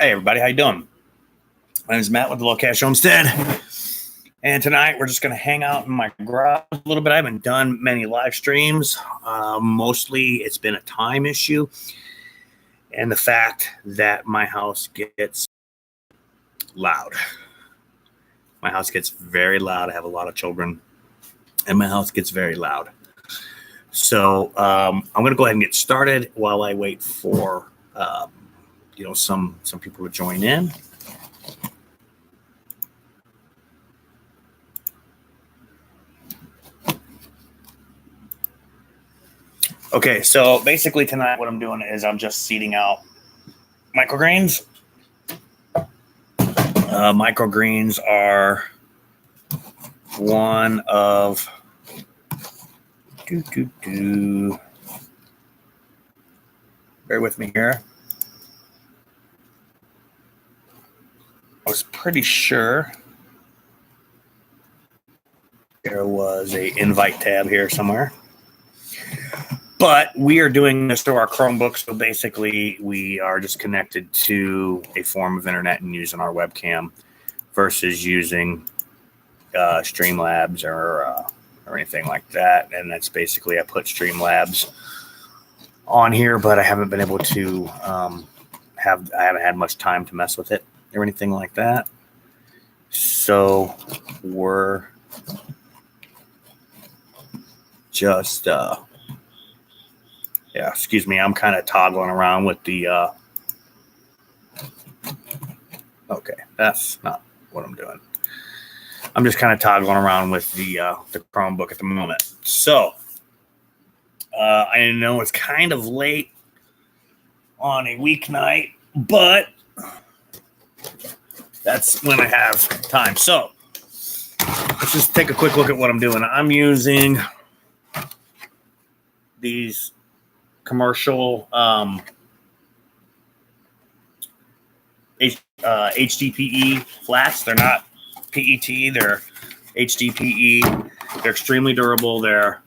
Hey everybody, how you doing? My name is Matt with the Low Cash Homestead, and tonight we're just going to hang out in my garage a little bit. I haven't done many live streams. Mostly it's been a time issue and the fact that my house gets loud. My house gets very loud. I have a lot of children, and my house gets very loud. So I'm going to go ahead and get started while I wait for some people to join in. Okay, so basically tonight what I'm doing is I'm just seeding out microgreens. Microgreens are one of bear with me here. I was pretty sure there was a invite tab here somewhere. But we are doing this through our Chromebook, so basically we are just connected to a form of internet and using our webcam versus using Streamlabs or anything like that. And that's basically, I put Streamlabs on here, but I haven't been able to I haven't had much time to mess with it or anything like that. So we're just excuse me, I'm kind of toggling around with the okay, that's not what I'm doing. I'm just kind of toggling around with the Chromebook at the moment. So I know it's kind of late on a weeknight, but that's when I have time. So let's just take a quick look at what I'm doing. I'm using these commercial HDPE flats. They're not PET, they're HDPE. They're extremely durable. They're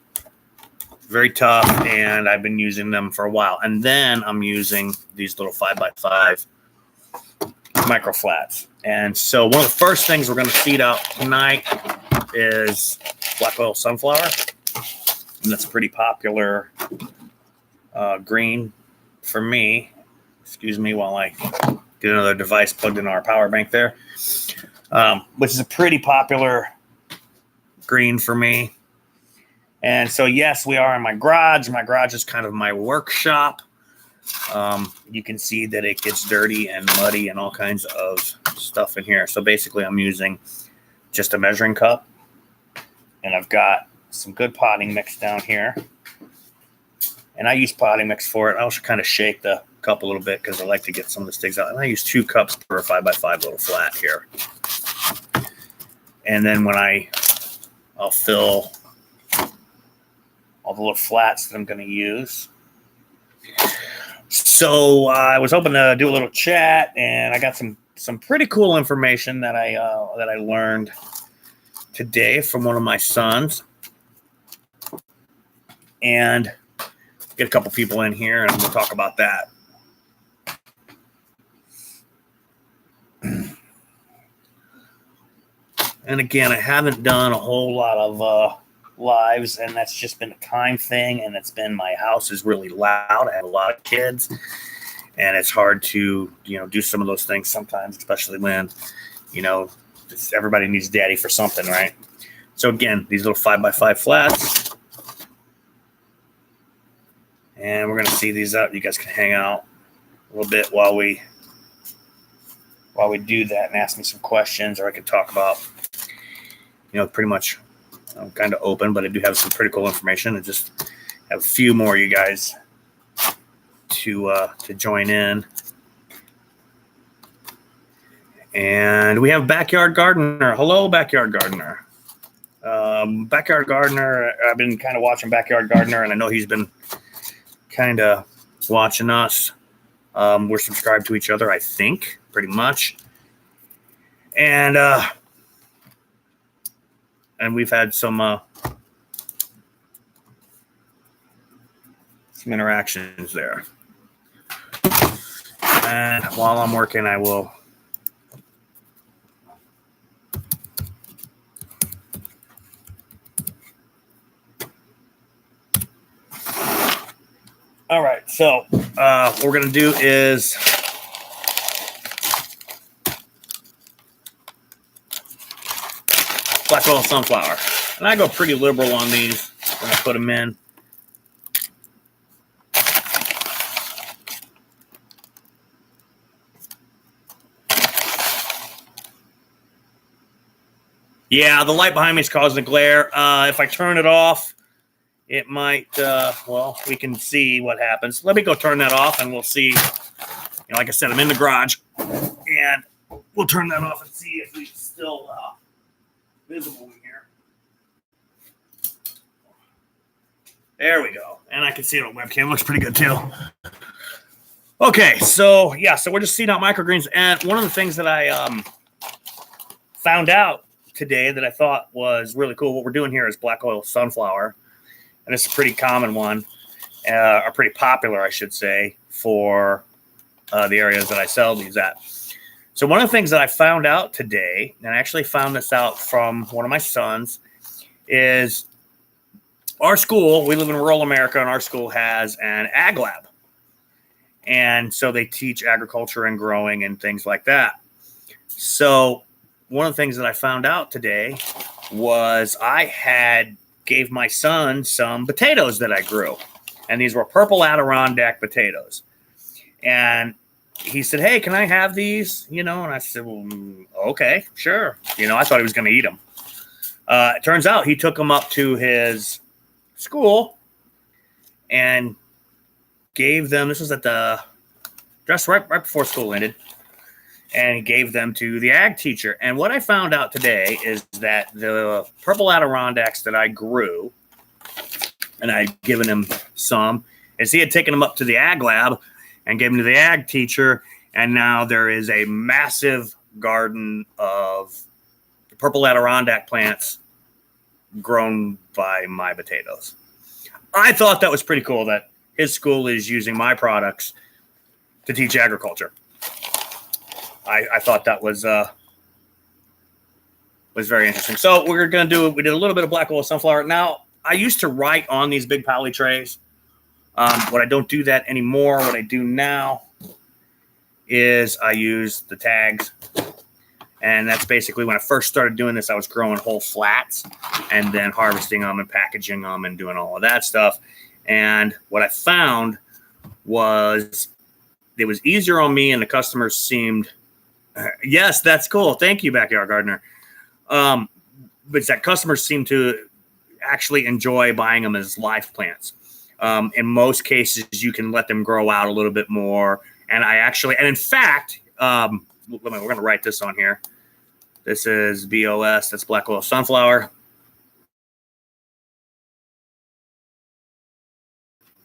very tough, and I've been using them for a while. And then I'm using these little 5x5 micro flats. And so one of the first things we're going to seed out tonight is black oil sunflower. And that's a pretty popular green for me. Excuse me while I get another device plugged into our power bank there, which is a pretty popular green for me. And so, yes, we are in my garage. My garage is kind of my workshop. You can see that it gets dirty and muddy and all kinds of stuff in here. So basically, I'm using just a measuring cup, and I've got some good potting mix down here. And I use potting mix for it. I also kind of shake the cup a little bit because I like to get some of the sticks out. And I use 2 cups per 5x5 little flat here. And then when I'll fill all the little flats that I'm going to use. So I was hoping to do a little chat, and I got some pretty cool information that I learned today from one of my sons. And get a couple people in here, and we'll talk about that. And again, I haven't done a whole lot of lives, and that's just been a time thing, and it's been my house is really loud. I have a lot of kids, and it's hard to do some of those things sometimes, especially when everybody needs daddy for something, right? So again, these little 5x5 flats. And we're going to see these up. You guys can hang out a little bit while we do that and ask me some questions, or I can talk about, pretty much I'm kind of open, but I do have some pretty cool information. And just have a few more you guys to join in. And we have Backyard Gardener. Hello, Backyard Gardener. Backyard Gardener, I've been kind of watching Backyard Gardener, and I know he's been kind of watching us. We're subscribed to each other, I think, pretty much. And we've had some interactions there. And while I'm working, I will all right, so what we're going to do is black oil sunflower. And I go pretty liberal on these when I put them in. Yeah, the light behind me is causing a glare. If I turn it off, it might, well, we can see what happens. Let me go turn that off and we'll see. You know, like I said, I'm in the garage and we'll turn that off and see if it's still visible in here. There we go. And I can see it on webcam. Looks pretty good too. Okay, so yeah, so we're just seeing out microgreens. And one of the things that I found out today that I thought was really cool, what we're doing here is black oil sunflower. And it's a pretty common one, or pretty popular, I should say, for the areas that I sell these at. So one of the things that I found out today, and I actually found this out from one of my sons, is our school, we live in rural America, and our school has an ag lab. And so they teach agriculture and growing and things like that. So one of the things that I found out today was I gave my son some potatoes that I grew. And these were purple Adirondack potatoes. And he said, hey, can I have these? You know, and I said, well, okay, sure. You know, I thought he was going to eat them. It turns out he took them up to his school and gave them, this was at the, just right before school ended, and he gave them to the ag teacher. And what I found out today is that the purple Adirondacks that I grew, and I'd given him some, is he had taken them up to the ag lab and gave them to the ag teacher, and now there is a massive garden of purple Adirondack plants grown by my potatoes. I thought that was pretty cool that his school is using my products to teach agriculture. I thought that was very interesting. So we did a little bit of black oil sunflower. Now, I used to write on these big poly trays. What I don't do that anymore. What I do now is I use the tags. And that's basically when I first started doing this, I was growing whole flats and then harvesting them and packaging them and doing all of that stuff. And what I found was it was easier on me, and the customers seemed, yes, that's cool. Thank you, Backyard Gardener. But it's that customers seem to actually enjoy buying them as live plants. In most cases, you can let them grow out a little bit more. And in fact, we're going to write this on here. This is BOS, that's black oil sunflower.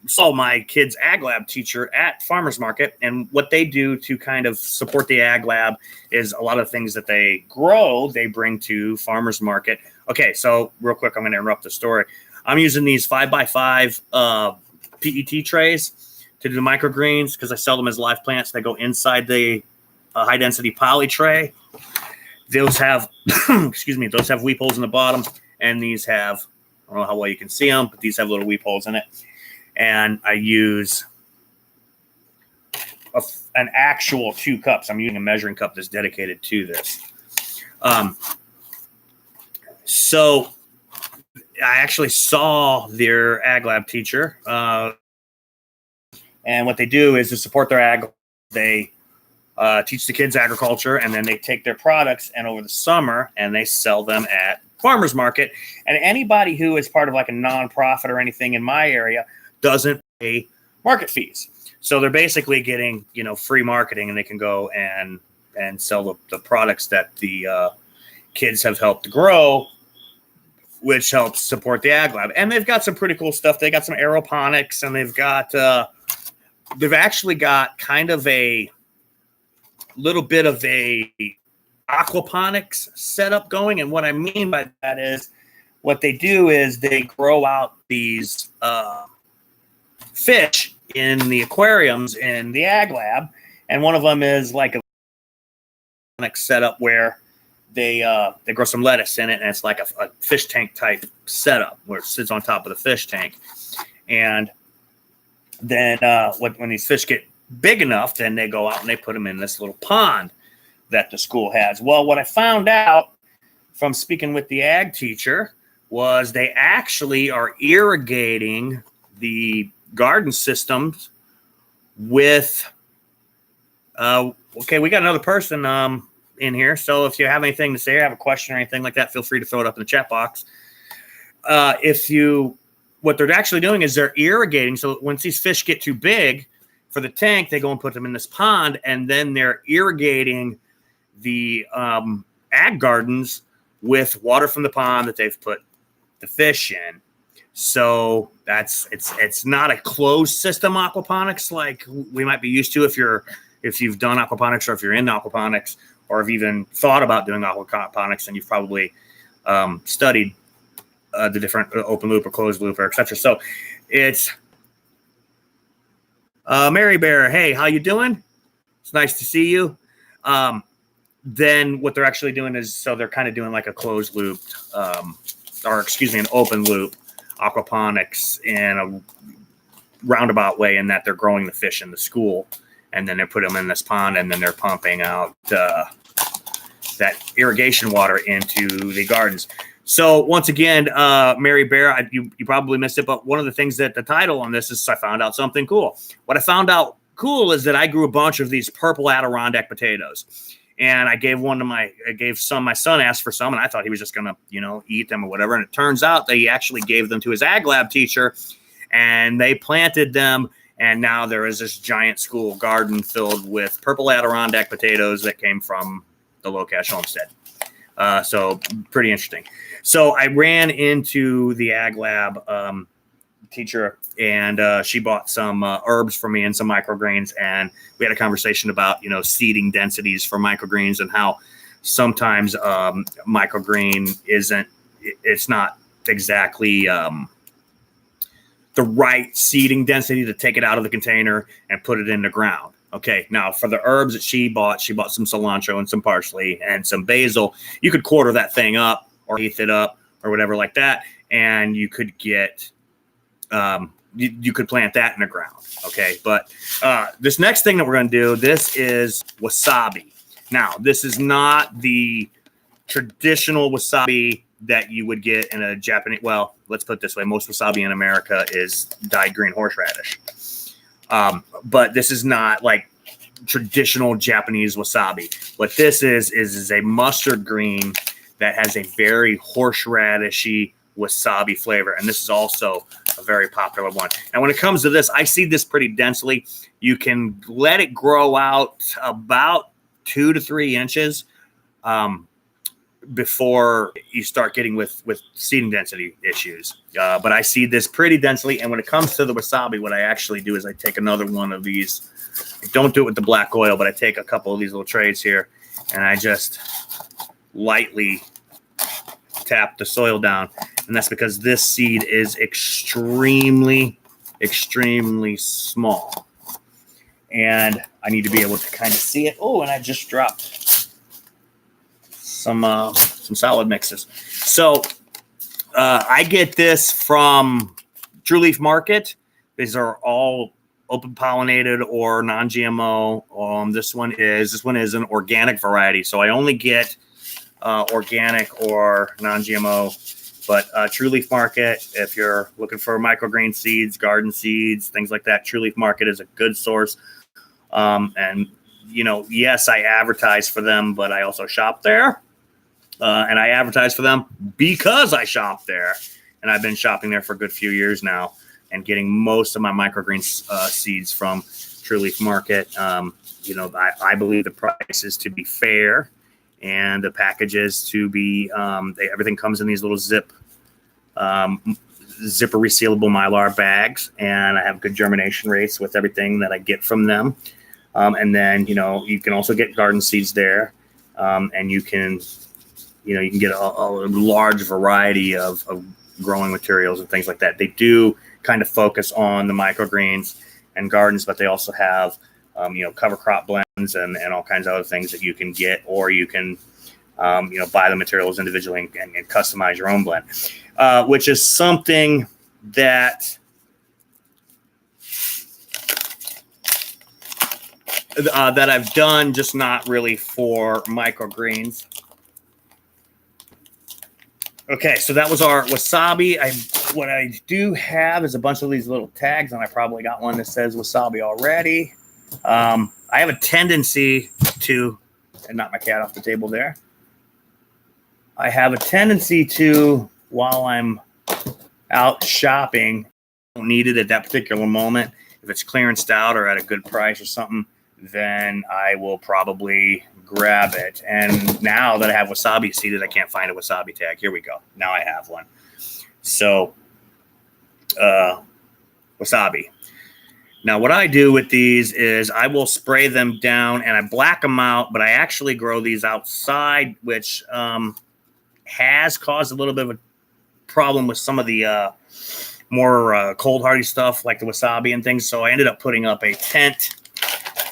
Saw my kid's ag lab teacher at farmer's market, and what they do to kind of support the ag lab is a lot of things that they grow, they bring to farmer's market. Okay, so real quick, I'm going to interrupt the story. I'm using these 5x5 PET trays to do the microgreens because I sell them as live plants. They go inside the high density poly tray. Those have, those have weep holes in the bottom, and these have, I don't know how well you can see them, but these have little weep holes in it. And I use an actual 2 cups. I'm using a measuring cup that's dedicated to this. So I actually saw their ag lab teacher. And what they do is to support their ag, they teach the kids agriculture, and then they take their products and over the summer and they sell them at farmer's market. And anybody who is part of like a nonprofit or anything in my area doesn't pay market fees. So they're basically getting, free marketing, and they can go and sell the products that the kids have helped grow, which helps support the ag lab. And they've got some pretty cool stuff. They got some aeroponics, and they've actually got kind of a little bit of a aquaponics setup going. And what I mean by that is what they do is they grow out these fish in the aquariums in the ag lab, And one of them is like a setup where they grow some lettuce in it, and it's like a fish tank type setup where it sits on top of the fish tank. And then when these fish get big enough, then they go out and they put them in this little pond that the school has. Well, what I found out from speaking with the ag teacher was they actually are irrigating the garden systems with okay, we got another person in here, so if you have anything to say or have a question or anything like that, feel free to throw it up in the chat box. What they're actually doing is they're irrigating. So once these fish get too big for the tank, they go and put them in this pond, and then they're irrigating the ag gardens with water from the pond that they've put the fish in. So it's not a closed system aquaponics like we might be used to if you've done aquaponics, or if you're in aquaponics, or have even thought about doing aquaponics, and you've probably studied the different open loop or closed loop or etc. So it's Mary Bear. Hey, how you doing? It's nice to see you. Then what they're actually doing is, so they're kind of doing like a closed loop, an open loop aquaponics in a roundabout way, in that they're growing the fish in the school, and then they put them in this pond, and then they're pumping out that irrigation water into the gardens. So once again, Mary Bear, you probably missed it, but one of the things that the title on this is, I found out something cool. What I found out cool is that I grew a bunch of these purple Adirondack potatoes. And I gave some, my son asked for some, and I thought he was just going to, eat them or whatever. And it turns out that he actually gave them to his ag lab teacher, and they planted them. And now there is this giant school garden filled with purple Adirondack potatoes that came from the Locash homestead. So pretty interesting. So I ran into the ag lab teacher, and she bought some herbs for me and some microgreens, and we had a conversation about seeding densities for microgreens, and how sometimes microgreen it's not exactly the right seeding density to take it out of the container and put it in the ground. Okay, now for the herbs that she bought some cilantro and some parsley and some basil. You could quarter that thing up or eighth it up or whatever like that, and you could get you could plant that in the ground. Okay, but this next thing that we're going to do, this is wasabi. Now, this is not the traditional wasabi that you would get in a Japanese. Well, let's put it this way: most wasabi in America is dyed green horseradish. But this is not like traditional Japanese wasabi. What this is a mustard green that has a very horseradishy wasabi flavor, and this is also a very popular one. And when it comes to this, I seed this pretty densely. You can let it grow out about 2 to 3 inches before you start getting with seeding density issues. But I seed this pretty densely, and when it comes to the wasabi, what I actually do is I take another one of these. I don't do it with the black oil, but I take a couple of these little trays here, and I just lightly tap the soil down. And that's because this seed is extremely, extremely small. And I need to be able to kind of see it. Oh, and I just dropped some solid mixes. So I get this from True Leaf Market. These are all open pollinated or non-GMO. This one is an organic variety. So I only get organic or non-GMO. But True Leaf Market, if you're looking for microgreen seeds, garden seeds, things like that, True Leaf Market is a good source. And, yes, I advertise for them, but I also shop there. And I advertise for them because I shop there. And I've been shopping there for a good few years now and getting most of my microgreen seeds from True Leaf Market. I believe the price is to be fair. And the packages to be, everything comes in these little zipper resealable Mylar bags, and I have good germination rates with everything that I get from them. And then, you can also get garden seeds there, and you can get a large variety of growing materials and things like that. They do kind of focus on the microgreens and gardens, but they also have cover crop blends and all kinds of other things that you can get, or you can, buy the materials individually and customize your own blend, which is something that I've done, just not really for microgreens. Okay, so that was our wasabi. What I do have is a bunch of these little tags, and I probably got one that says wasabi already. I have a tendency to, and knock my cat off the table there. I have a tendency to, while I'm out shopping, I don't need it at that particular moment. If it's clearanced out or at a good price or something, then I will probably grab it. And now that I have wasabi seeded, I can't find a wasabi tag. Here we go. Now I have one. So, wasabi. Now, what I do with these is I will spray them down and I black them out, but I actually grow these outside, which has caused a little bit of a problem with some of the more cold hardy stuff like the wasabi and things. So I ended up putting up a tent,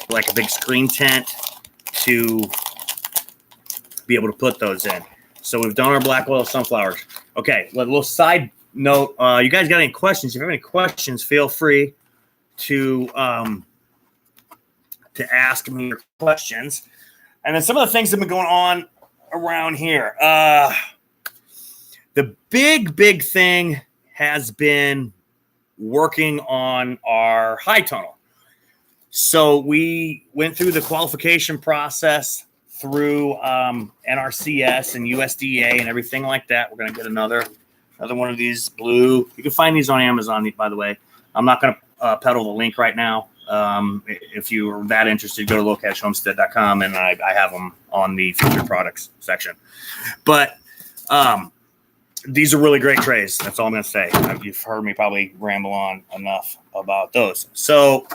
like a big screen tent, to be able to put those in. So we've done our black oil sunflowers. Okay, a little side note. You guys got any questions? If you have any questions, feel free to ask me your questions. And then some of the things that have been going on around here. The big thing has been working on our high tunnel. So we went through the qualification process through NRCS and USDA and everything like that. We're going to get another one of these blue. You can find these on Amazon, by the way. I'm not going to peddle the link right now. If you're that interested, go to lowcashhomestead.com, and I have them on the featured products section. But these are really great trays. That's all I'm going to say. You've heard me probably ramble on enough about those. So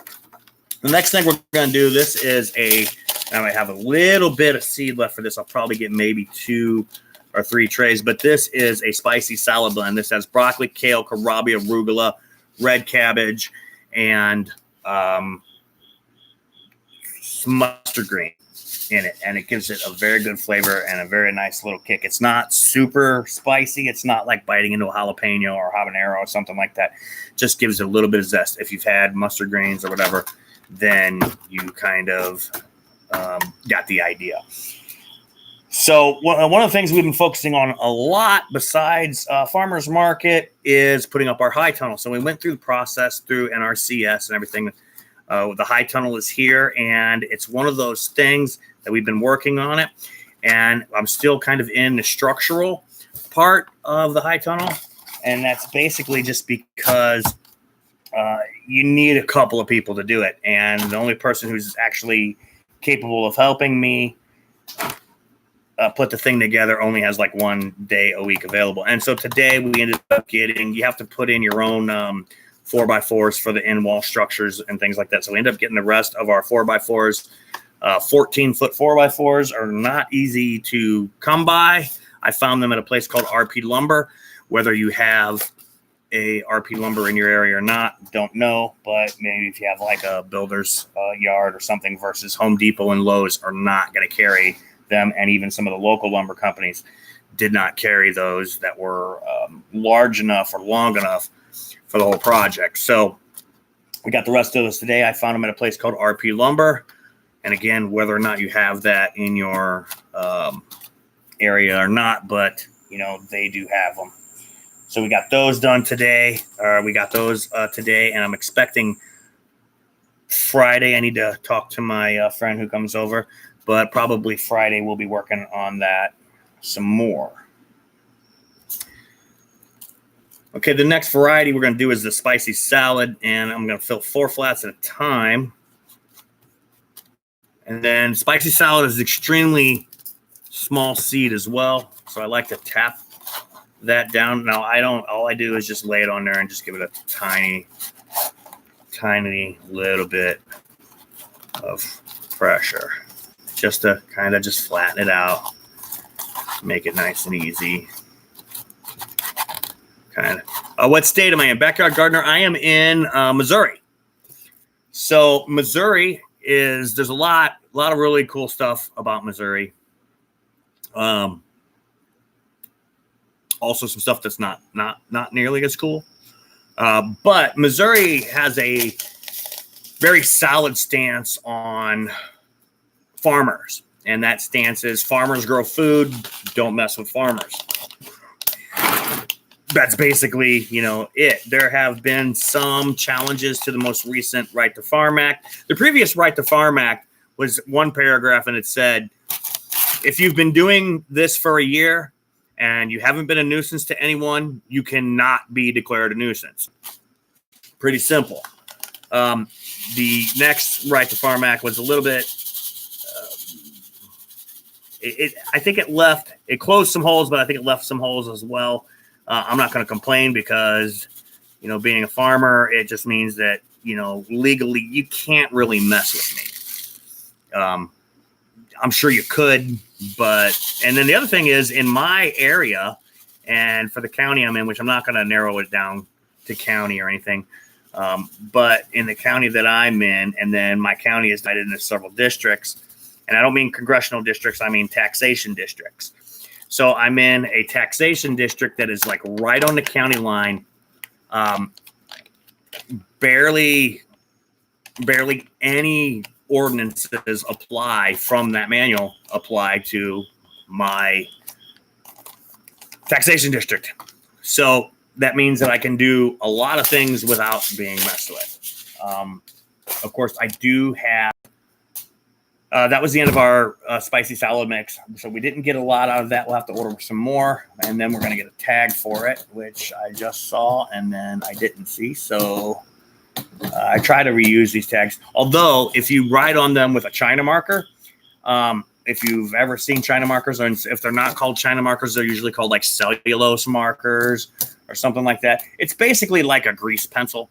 the next thing we're going to do, this is now I have a little bit of seed left for this. I'll probably get maybe 2 or 3 trays, but this is a spicy salad blend. This has broccoli, kale, kohlrabi, arugula, red cabbage, and some mustard green in it, and it gives it a very good flavor and a very nice little kick. It's not super spicy. It's not like biting into a jalapeno or habanero or something like that. It just gives it a little bit of zest. If you've had mustard greens or whatever, then you kind of got the idea. So one of the things we've been focusing on a lot besides farmers market is putting up our high tunnel. So we went through the process through NRCS and everything. The high tunnel is here, and it's one of those things that we've been working on it. And I'm still kind of in the structural part of the high tunnel. And that's basically just because you need a couple of people to do it. And the only person who's actually capable of helping me put the thing together only has like 1 day a week available. And so today we ended up getting, you have to put in your own 4x4s for the in-wall structures and things like that. So we ended up getting the rest of our 4x4s. 14-foot 4x4s are not easy to come by. I found them at a place called RP Lumber. Whether you have a RP Lumber in your area or not, don't know. But maybe if you have like a builder's yard or something, versus Home Depot and Lowe's are not going to carry them. And even some of the local lumber companies did not carry those that were large enough or long enough for the whole project. So we got the rest of those today. I found them at a place called RP Lumber. And again, whether or not you have that in your area or not, but they do have them. So we got those done today. We got those today, and I'm expecting Friday. I need to talk to my friend who comes over, but probably Friday we'll be working on that some more. Okay, the next variety we're going to do is the spicy salad, and I'm going to fill 4 flats at a time. And then spicy salad is extremely small seed as well, so I like to tap that down. Now all I do is just lay it on there and just give it a tiny little bit of pressure, just to kind of just flatten it out, make it nice and easy. Kind of. What state am I in? Backyard Gardener. I am in Missouri. So Missouri is there's a lot of really cool stuff about Missouri. Also some stuff that's not nearly as cool. But Missouri has a very solid stance on farmers. And that stance is farmers grow food, don't mess with farmers. That's basically, it. There have been some challenges to the most recent Right to Farm Act. The previous Right to Farm Act was one paragraph, and it said, if you've been doing this for a year and you haven't been a nuisance to anyone, you cannot be declared a nuisance. Pretty simple. The next Right to Farm Act was a little bit, I think it closed some holes, but I think it left some holes as well. I'm not going to complain because, being a farmer, it just means that, legally you can't really mess with me. I'm sure you could, and then the other thing is in my area and for the county I'm in, which I'm not going to narrow it down to county or anything. But in the county that I'm in, and then my county is divided into several districts, and I don't mean congressional districts, I mean taxation districts. So I'm in a taxation district that is like right on the county line. Barely any ordinances apply from that manual apply to my taxation district. So that means that I can do a lot of things without being messed with. Of course, I do have that was the end of our spicy salad mix. So we didn't get a lot out of that. We'll have to order some more. And then we're going to get a tag for it, which I just saw and then I didn't see. So I try to reuse these tags. Although, if you write on them with a China marker, if you've ever seen China markers, or if they're not called China markers, they're usually called like cellulose markers or something like that. It's basically like a grease pencil.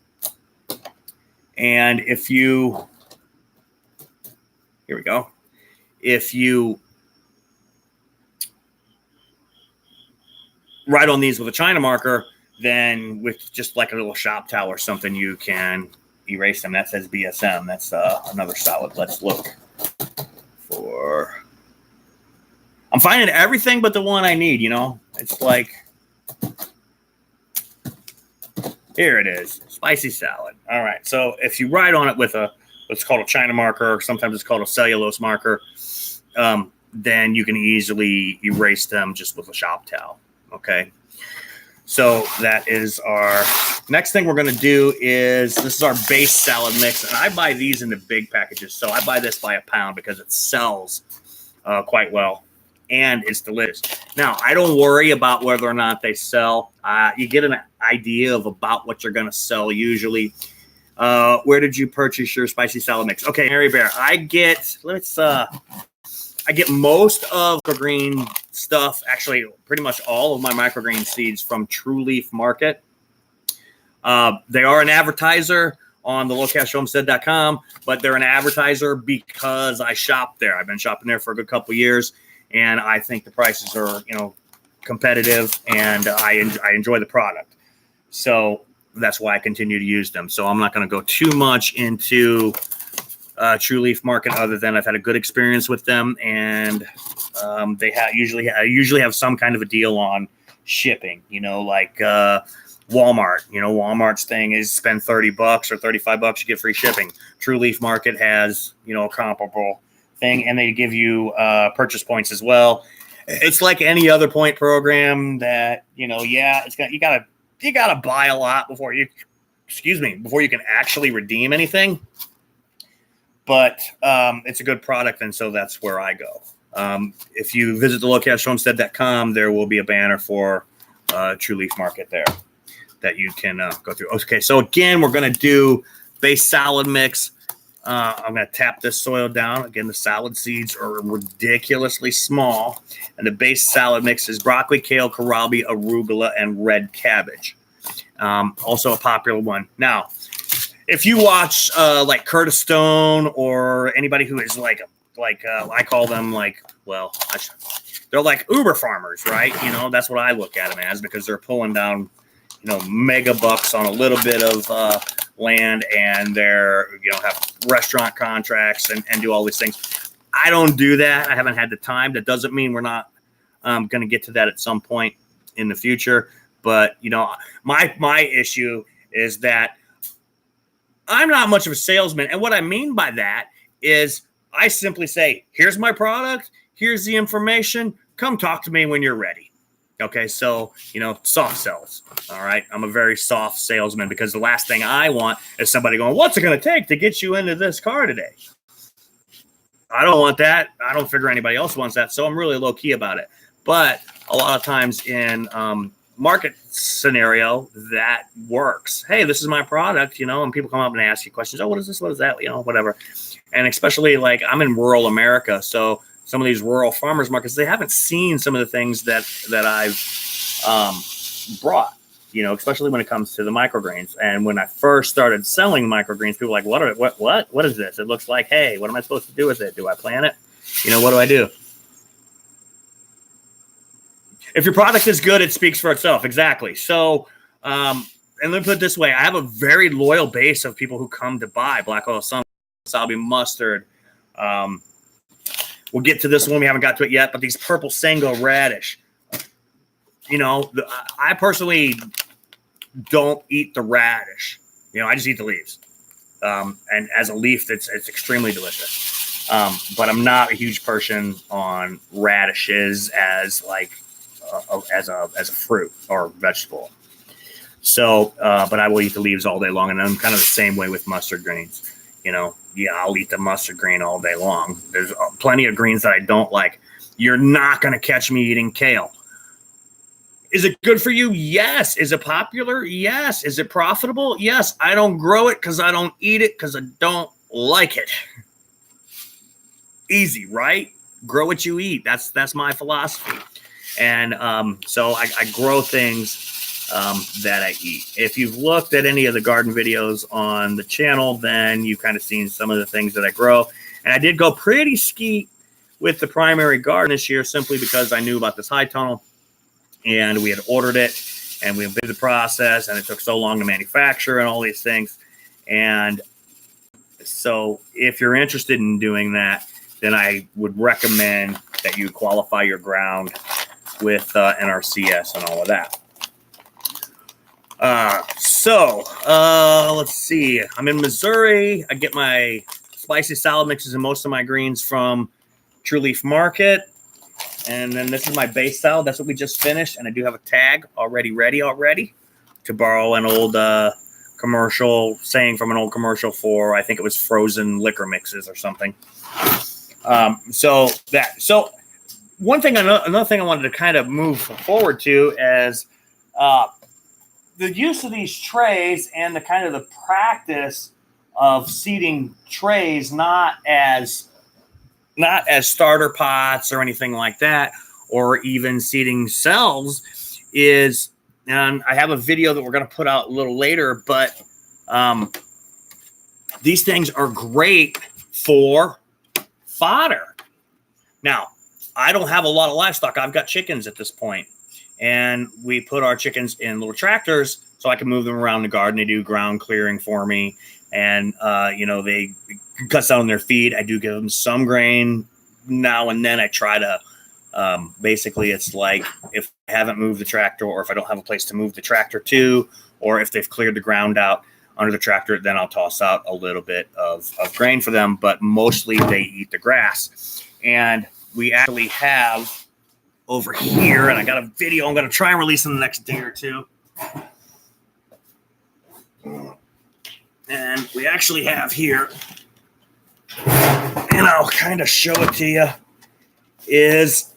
And if you... Here we go. If you write on these with a China marker, then with just like a little shop towel or something, you can erase them. That says BSM. That's another solid. Let's look for... I'm finding everything but the one I need, It's like... Here it is. Spicy salad. All right. So if you write on it with what's called a China marker, or sometimes it's called a cellulose marker, then you can easily erase them just with a shop towel. Okay. So that is our next thing we're going to do this is our base salad mix. And I buy these in the big packages. So I buy this by a pound because it sells quite well and it's delicious. Now, I don't worry about whether or not they sell. You get an idea of about what you're going to sell usually. Where did you purchase your spicy salad mix? Okay, Mary Bear. I get most of microgreen stuff, actually pretty much all of my microgreen seeds from True Leaf Market. They are an advertiser on the lowcashhomestead.com, but they're an advertiser because I shop there. I've been shopping there for a good couple of years, and I think the prices are, competitive, and I enjoy the product. So that's why I continue to use them. So I'm not going to go too much into True Leaf Market other than I've had a good experience with them, and they usually have some kind of a deal on shipping, like Walmart. Walmart's thing is spend $30 or $35, you get free shipping. True Leaf Market has, a comparable thing, and they give you purchase points as well. It's like any other point program that, you gotta buy a lot before you can actually redeem anything. But it's a good product, and so that's where I go. If you visit the lowcashhomestead.com, there will be a banner for True Leaf Market there that you can go through. Okay, so again, we're going to do base salad mix. I'm going to tap this soil down. Again, the salad seeds are ridiculously small. And the base salad mix is broccoli, kale, kohlrabi, arugula, and red cabbage. Also a popular one. Now, if you watch like Curtis Stone or anybody who is like I call them they're like Uber farmers, right? That's what I look at them as, because they're pulling down, mega bucks on a little bit of land and they're, have restaurant contracts and do all these things. I don't do that. I haven't had the time. That doesn't mean we're not going to get to that at some point in the future. But, my issue is that I'm not much of a salesman. And what I mean by that is I simply say, here's my product. Here's the information. Come talk to me when you're ready. Okay, so, soft sells. All right, I'm a very soft salesman because the last thing I want is somebody going, what's it going to take to get you into this car today? I don't want that. I don't figure anybody else wants that. So I'm really low key about it. But a lot of times in market scenario, that works. Hey, this is my product, and people come up and ask you questions. Oh, what is this? What is that? Whatever. And especially like I'm in rural America. So some of these rural farmers markets, they haven't seen some of the things that I've brought, especially when it comes to the microgreens. And when I first started selling microgreens, people were like, what is this? It looks like, hey, what am I supposed to do with it? Do I plant it? What do I do? If your product is good, it speaks for itself. Exactly. So, and let me put it this way. I have a very loyal base of people who come to buy black oil Sango, wasabi mustard. We'll get to this one. We haven't got to it yet, but these purple Sango radish. I personally don't eat the radish. I just eat the leaves. And as a leaf, it's extremely delicious. But I'm not a huge person on radishes as like as a fruit or vegetable. So, but I will eat the leaves all day long, and I'm kind of the same way with mustard greens. I'll eat the mustard green all day long. There's plenty of greens that I don't like. You're not going to catch me eating kale. Is it good for you? Yes. Is it popular? Yes. Is it profitable? Yes. I don't grow it because I don't eat it because I don't like it. Easy, right? Grow what you eat. That's my philosophy. And so I grow things that I eat. If you've looked at any of the garden videos on the channel, then you've kind of seen some of the things that I grow. And I did go pretty skeet with the primary garden this year simply because I knew about this high tunnel and we had ordered it and we did the process and it took so long to manufacture and all these things. And so if you're interested in doing that, then I would recommend that you qualify your ground with NRCS and all of that. Let's see. I'm in Missouri. I get my spicy salad mixes and most of my greens from True Leaf Market. And then this is my base salad. That's what we just finished. And I do have a tag already ready to borrow an old commercial saying from an old commercial for, I think it was frozen liquor mixes or something. So one thing, another thing I wanted to kind of move forward to is the use of these trays and the kind of the practice of seeding trays, not as starter pots or anything like that, or even seeding cells is, and I have a video that we're going to put out a little later, but these things are great for fodder. Now, I don't have a lot of livestock. I've got chickens at this point. And we put our chickens in little tractors so I can move them around the garden. They do ground clearing for me. And, they cut down their feed. I do give them some grain now and then. I try to, basically, it's like if I haven't moved the tractor or if I don't have a place to move the tractor to, or if they've cleared the ground out under the tractor, then I'll toss out a little bit of grain for them. But mostly they eat the grass. And we actually have over here, and I got a video I'm going to try and release in the next day or two. And we actually have here, and I'll kind of show it to you, is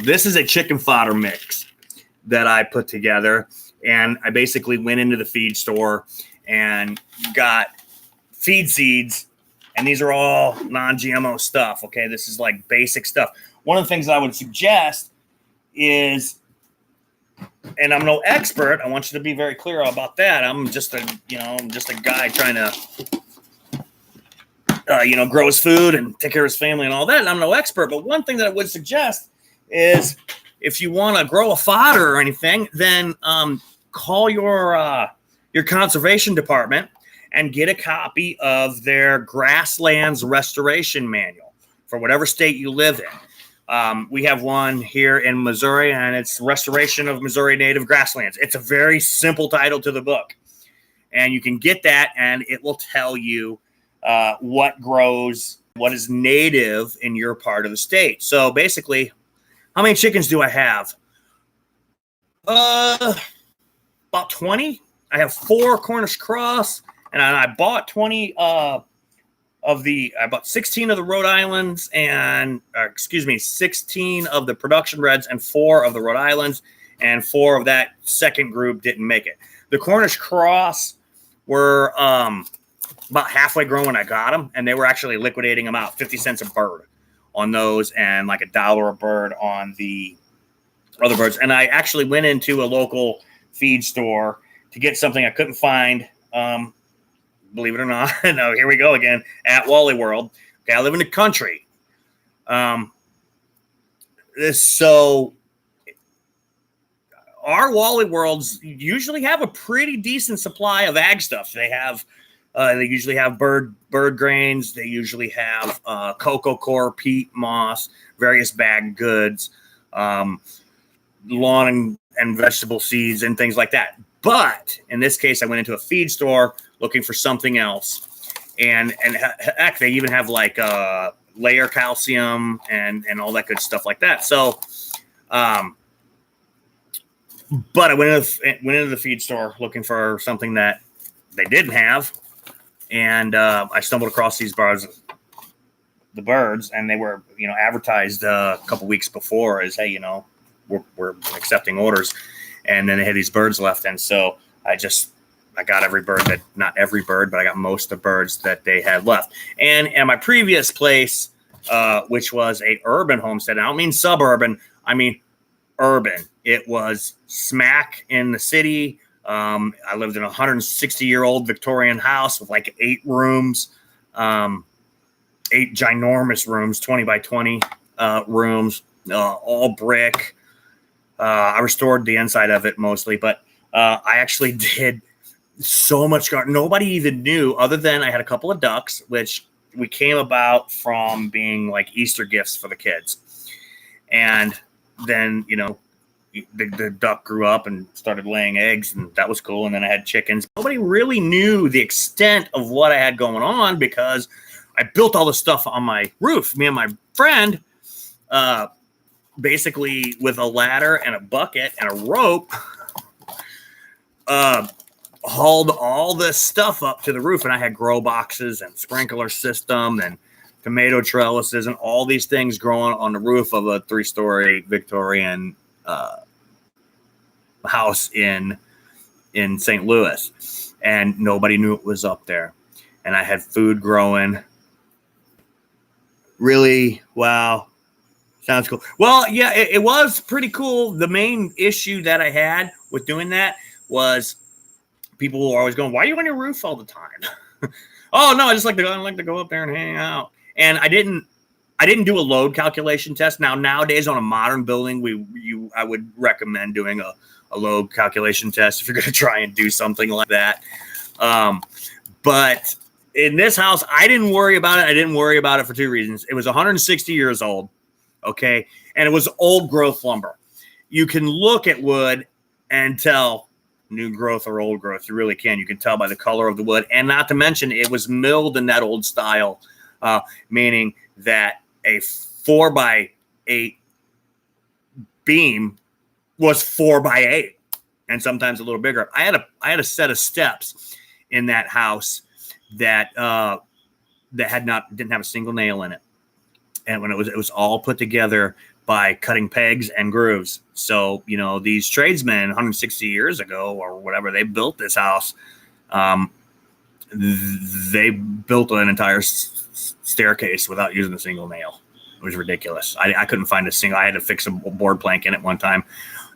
this is a chicken fodder mix that I put together. And I basically went into the feed store and got feed seeds, and these are all non-GMO stuff. Okay, this is like basic stuff. One of the things I would suggest is, and I'm no expert, I want you to be very clear about that. I'm just a guy trying to, grow his food and take care of his family and all that. And I'm no expert, but one thing that I would suggest is if you want to grow a fodder or anything, then call your conservation department and get a copy of their grasslands restoration manual for whatever state you live in. We have one here in Missouri, and it's Restoration of Missouri Native Grasslands. It's a very simple title to the book, and you can get that, and it will tell you what grows, what is native in your part of the state. So basically, how many chickens do I have? About 20. I have 4 Cornish cross, and I bought 20 I bought 16 of the Rhode Islands and 16 of the production reds and 4 of the Rhode Islands, and 4 of that second group didn't make it. The Cornish cross were about halfway grown when I got them, and they were actually liquidating them out 50 cents a bird on those and like $1 a bird on the other birds. And I actually went into a local feed store to get something I couldn't find. Believe it or not. No, here we go again at Wally World. Okay, I live in the country. So our Wally Worlds usually have a pretty decent supply of ag stuff. They usually have bird grains. They usually have cocoa coir, peat, moss, various bagged goods, lawn and vegetable seeds, and things like that. But in this case, I went into a feed store looking for something else, and heck, they even have like layer calcium and all that good stuff like that. So, but I went into the feed store looking for something that they didn't have, and I stumbled across these birds, and they were advertised a couple weeks before as, hey, we're accepting orders, and then they had these birds left, and so I got every bird that, not every bird, but I got most of the birds that they had left. And at my previous place, which was a urban homestead, I don't mean suburban, I mean urban. It was smack in the city. I lived in a 160-year-old Victorian house with like 8 rooms, 8 ginormous rooms, 20 by 20 rooms, all brick. I restored the inside of it mostly, but I actually did so much garden. Nobody even knew, other than I had a couple of ducks, which we came about from being like Easter gifts for the kids. And then, the duck grew up and started laying eggs, and that was cool. And then I had chickens. Nobody really knew the extent of what I had going on because I built all the stuff on my roof. Me and my friend, basically with a ladder and a bucket and a rope, hauled all this stuff up to the roof, and I had grow boxes and sprinkler system and tomato trellises and all these things growing on the roof of a 3-story Victorian house in St. Louis, and nobody knew it was up there. And I had food growing. Really? Wow. Sounds cool. Well, yeah, it was pretty cool. The main issue that I had with doing that was people were always going, "Why are you on your roof all the time?" Oh no, I like to go up there and hang out. And I didn't do a load calculation test. Now nowadays on a modern building, I would recommend doing a load calculation test if you're going to try and do something like that. But in this house, I didn't worry about it. I didn't worry about it for 2 reasons. It was 160 years old. Okay. And it was old growth lumber. You can look at wood and tell new growth or old growth. You really can. You can tell by the color of the wood. And not to mention, it was milled in that old style, meaning that a 4x8 beam was 4x8 and sometimes a little bigger. I had a set of steps in that house that didn't have a single nail in it. And when it was all put together by cutting pegs and grooves. So, these tradesmen 160 years ago or whatever, they built this house. They built an entire staircase without using a single nail. It was ridiculous. I couldn't find a single. I had to fix a board plank in it one time.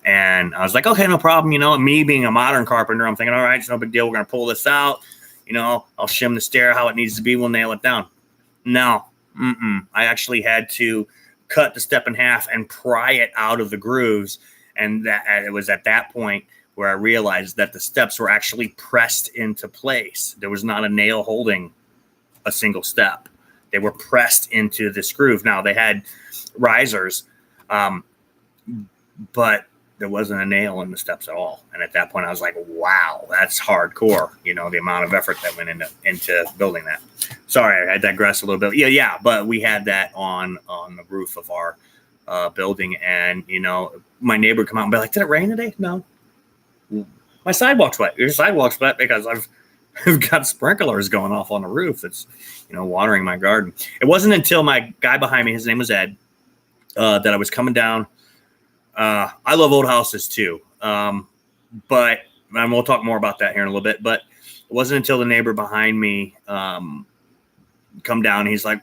And I was like, okay, no problem. Me being a modern carpenter, I'm thinking, all right, it's no big deal. We're going to pull this out. I'll shim the stair how it needs to be. We'll nail it down. No. I actually had to cut the step in half and pry it out of the grooves. And that it was at that point where I realized that the steps were actually pressed into place. There was not a nail holding a single step. They were pressed into this groove. Now they had risers, but there wasn't a nail in the steps at all. And at that point I was like, wow, that's hardcore. You know, the amount of effort that went into building that. Sorry, I digress a little bit. Yeah. But we had that on the roof of our building. And, you know, my neighbor would come out and be like, did it rain today? No. My sidewalk's wet. Your sidewalk's wet because I've got sprinklers going off on the roof. It's, you know, watering my garden. It wasn't until my guy behind me, his name was Ed, that I was coming down. I love old houses too. But and we'll talk more about that here in a little bit, but it wasn't until the neighbor behind me, come down. And he's like,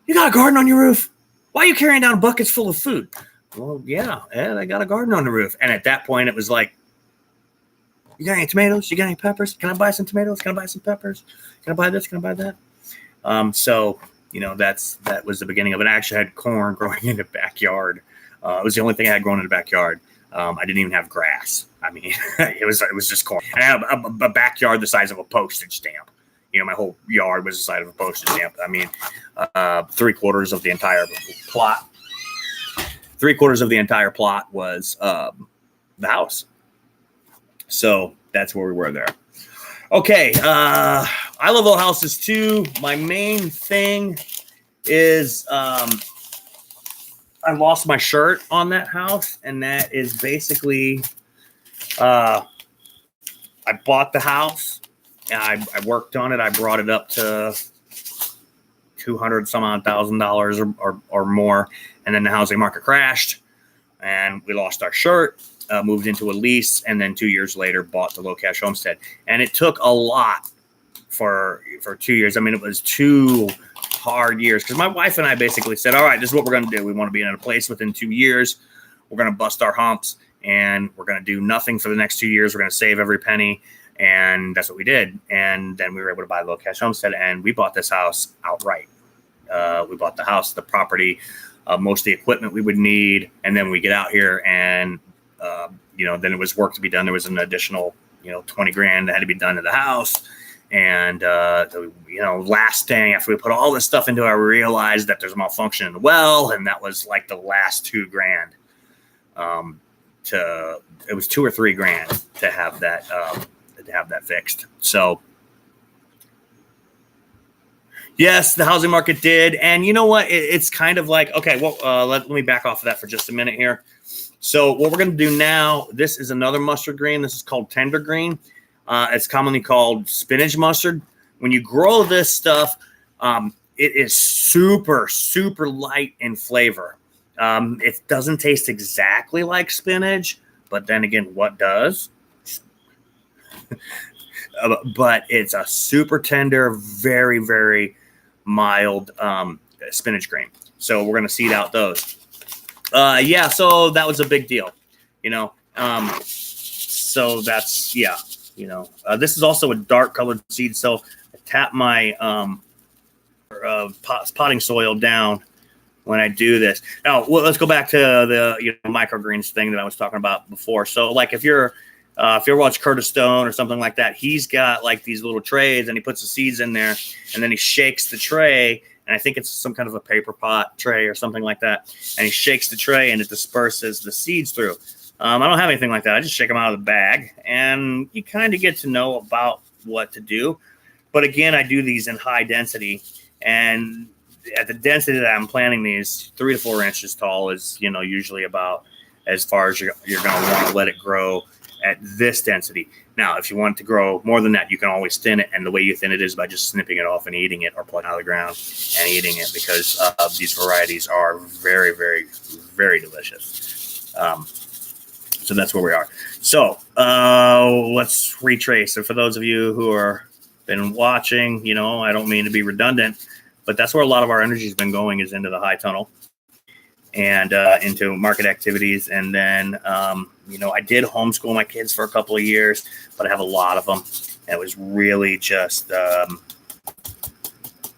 you got a garden on your roof? Why are you carrying down buckets full of food? Well, yeah, Ed, I got a garden on the roof. And at that point it was like, you got any tomatoes? You got any peppers? Can I buy some tomatoes? Can I buy some peppers? Can I buy this? Can I buy that? So, you know, that was the beginning of it. I actually had corn growing in the backyard. It was the only thing I had grown in the backyard. I didn't even have grass. I mean, it was just corn. And I had a backyard the size of a postage stamp. You know, my whole yard was the size of a postage stamp. I mean, 3/4 of the entire plot. 3/4 of the entire plot was the house. So that's where we were there. Okay, I love old houses too. My main thing is I lost my shirt on that house, and that is basically I bought the house, and I worked on it. I brought it up to $200,000 or more, and then the housing market crashed, and we lost our shirt. Moved into a lease, and then 2 years later bought the low cash homestead. And it took a lot for 2 years. I mean, it was 2 hard years because my wife and I basically said, all right, this is what we're going to do. We want to be in a place within 2 years. We're going to bust our humps, and we're going to do nothing for the next 2 years. We're going to save every penny. And that's what we did. And then we were able to buy the low cash homestead, and we bought this house outright. We bought the house, the property, most of the equipment we would need. And then we get out here and you know, then it was work to be done. There was an additional, you know, $20,000 that had to be done to the house. And, you know, last thing after we put all this stuff into it, I realized that there's a malfunction in the well. And that was like the last $2,000 it was $2 or $3,000 to have that fixed. So yes, the housing market did. And you know what? It's kind of like, okay, well, let me back off of that for just a minute here. So what we're going to do now, this is another mustard green. This is called tender green. It's commonly called spinach mustard. When you grow this stuff, it is super, super light in flavor. It doesn't taste exactly like spinach, but then again, what does? But it's a super tender, very, very mild spinach green. So we're going to seed out those. Yeah, so that was a big deal, you know. So that's, yeah, you know. This is also a dark colored seed, so I tap my potting soil down when I do this. Now, well, let's go back to the microgreens thing that I was talking about before. So, like, if you're watching Curtis Stone or something like that, he's got like these little trays, and he puts the seeds in there, and then he shakes the tray. And I think it's some kind of a paper pot tray or something like that. And he shakes the tray and it disperses the seeds through. I don't have anything like that. I just shake them out of the bag, and you kind of get to know about what to do. But again, I do these in high density, and at the density that I'm planting these, 3 to 4 inches tall is, you know, usually about as far as you're going to want to let it grow at this density. Now, if you want it to grow more than that, you can always thin it. And the way you thin it is by just snipping it off and eating it, or pulling it out of the ground and eating it, because these varieties are very, very, very delicious. So that's where we are. So let's retrace. So for those of you who are been watching, you know, I don't mean to be redundant, but that's where a lot of our energy has been going, is into the high tunnel and into market activities. And then, you know, I did homeschool my kids for a couple of years, but I have a lot of them. And it was really just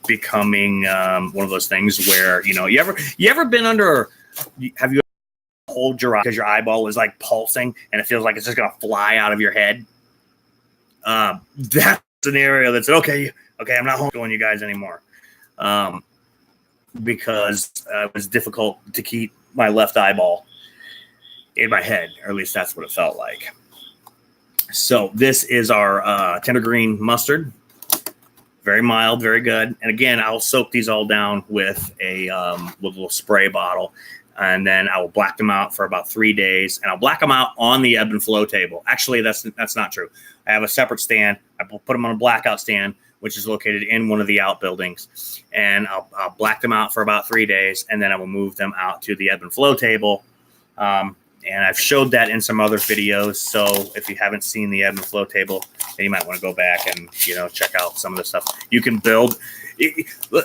becoming one of those things where, you know, you ever been under, have you hold your eye because your eyeball is like pulsing and it feels like it's just gonna fly out of your head? That scenario that's okay, I'm not homeschooling you guys anymore, because it was difficult to keep my left eyeball in my head, or at least that's what it felt like. So this is our tender green mustard. Very mild, very good. And again, I'll soak these all down with a little spray bottle, and then I will black them out for about 3 days, and I'll black them out on the ebb and flow table. Actually, that's not true. I have a separate stand. I will put them on a blackout stand, which is located in one of the outbuildings, and I'll black them out for about 3 days, and then I will move them out to the ebb and flow table. And I've showed that in some other videos. So if you haven't seen the ebb and flow table, then you might want to go back and, you know, check out some of the stuff you can build.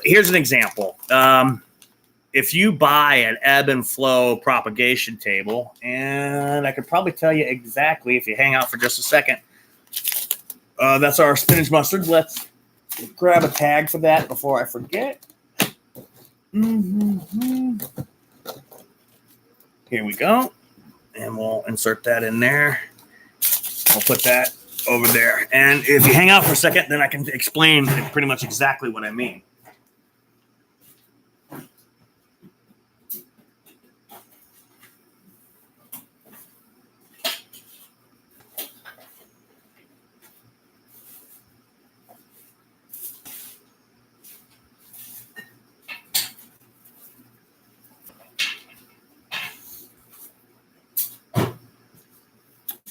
Here's an example. If you buy an ebb and flow propagation table, and I could probably tell you exactly if you hang out for just a second, that's our spinach mustard. Let's grab a tag for that before I forget. Here we go. And we'll insert that in there. I'll put that over there. And if you hang out for a second, then I can explain pretty much exactly what I mean.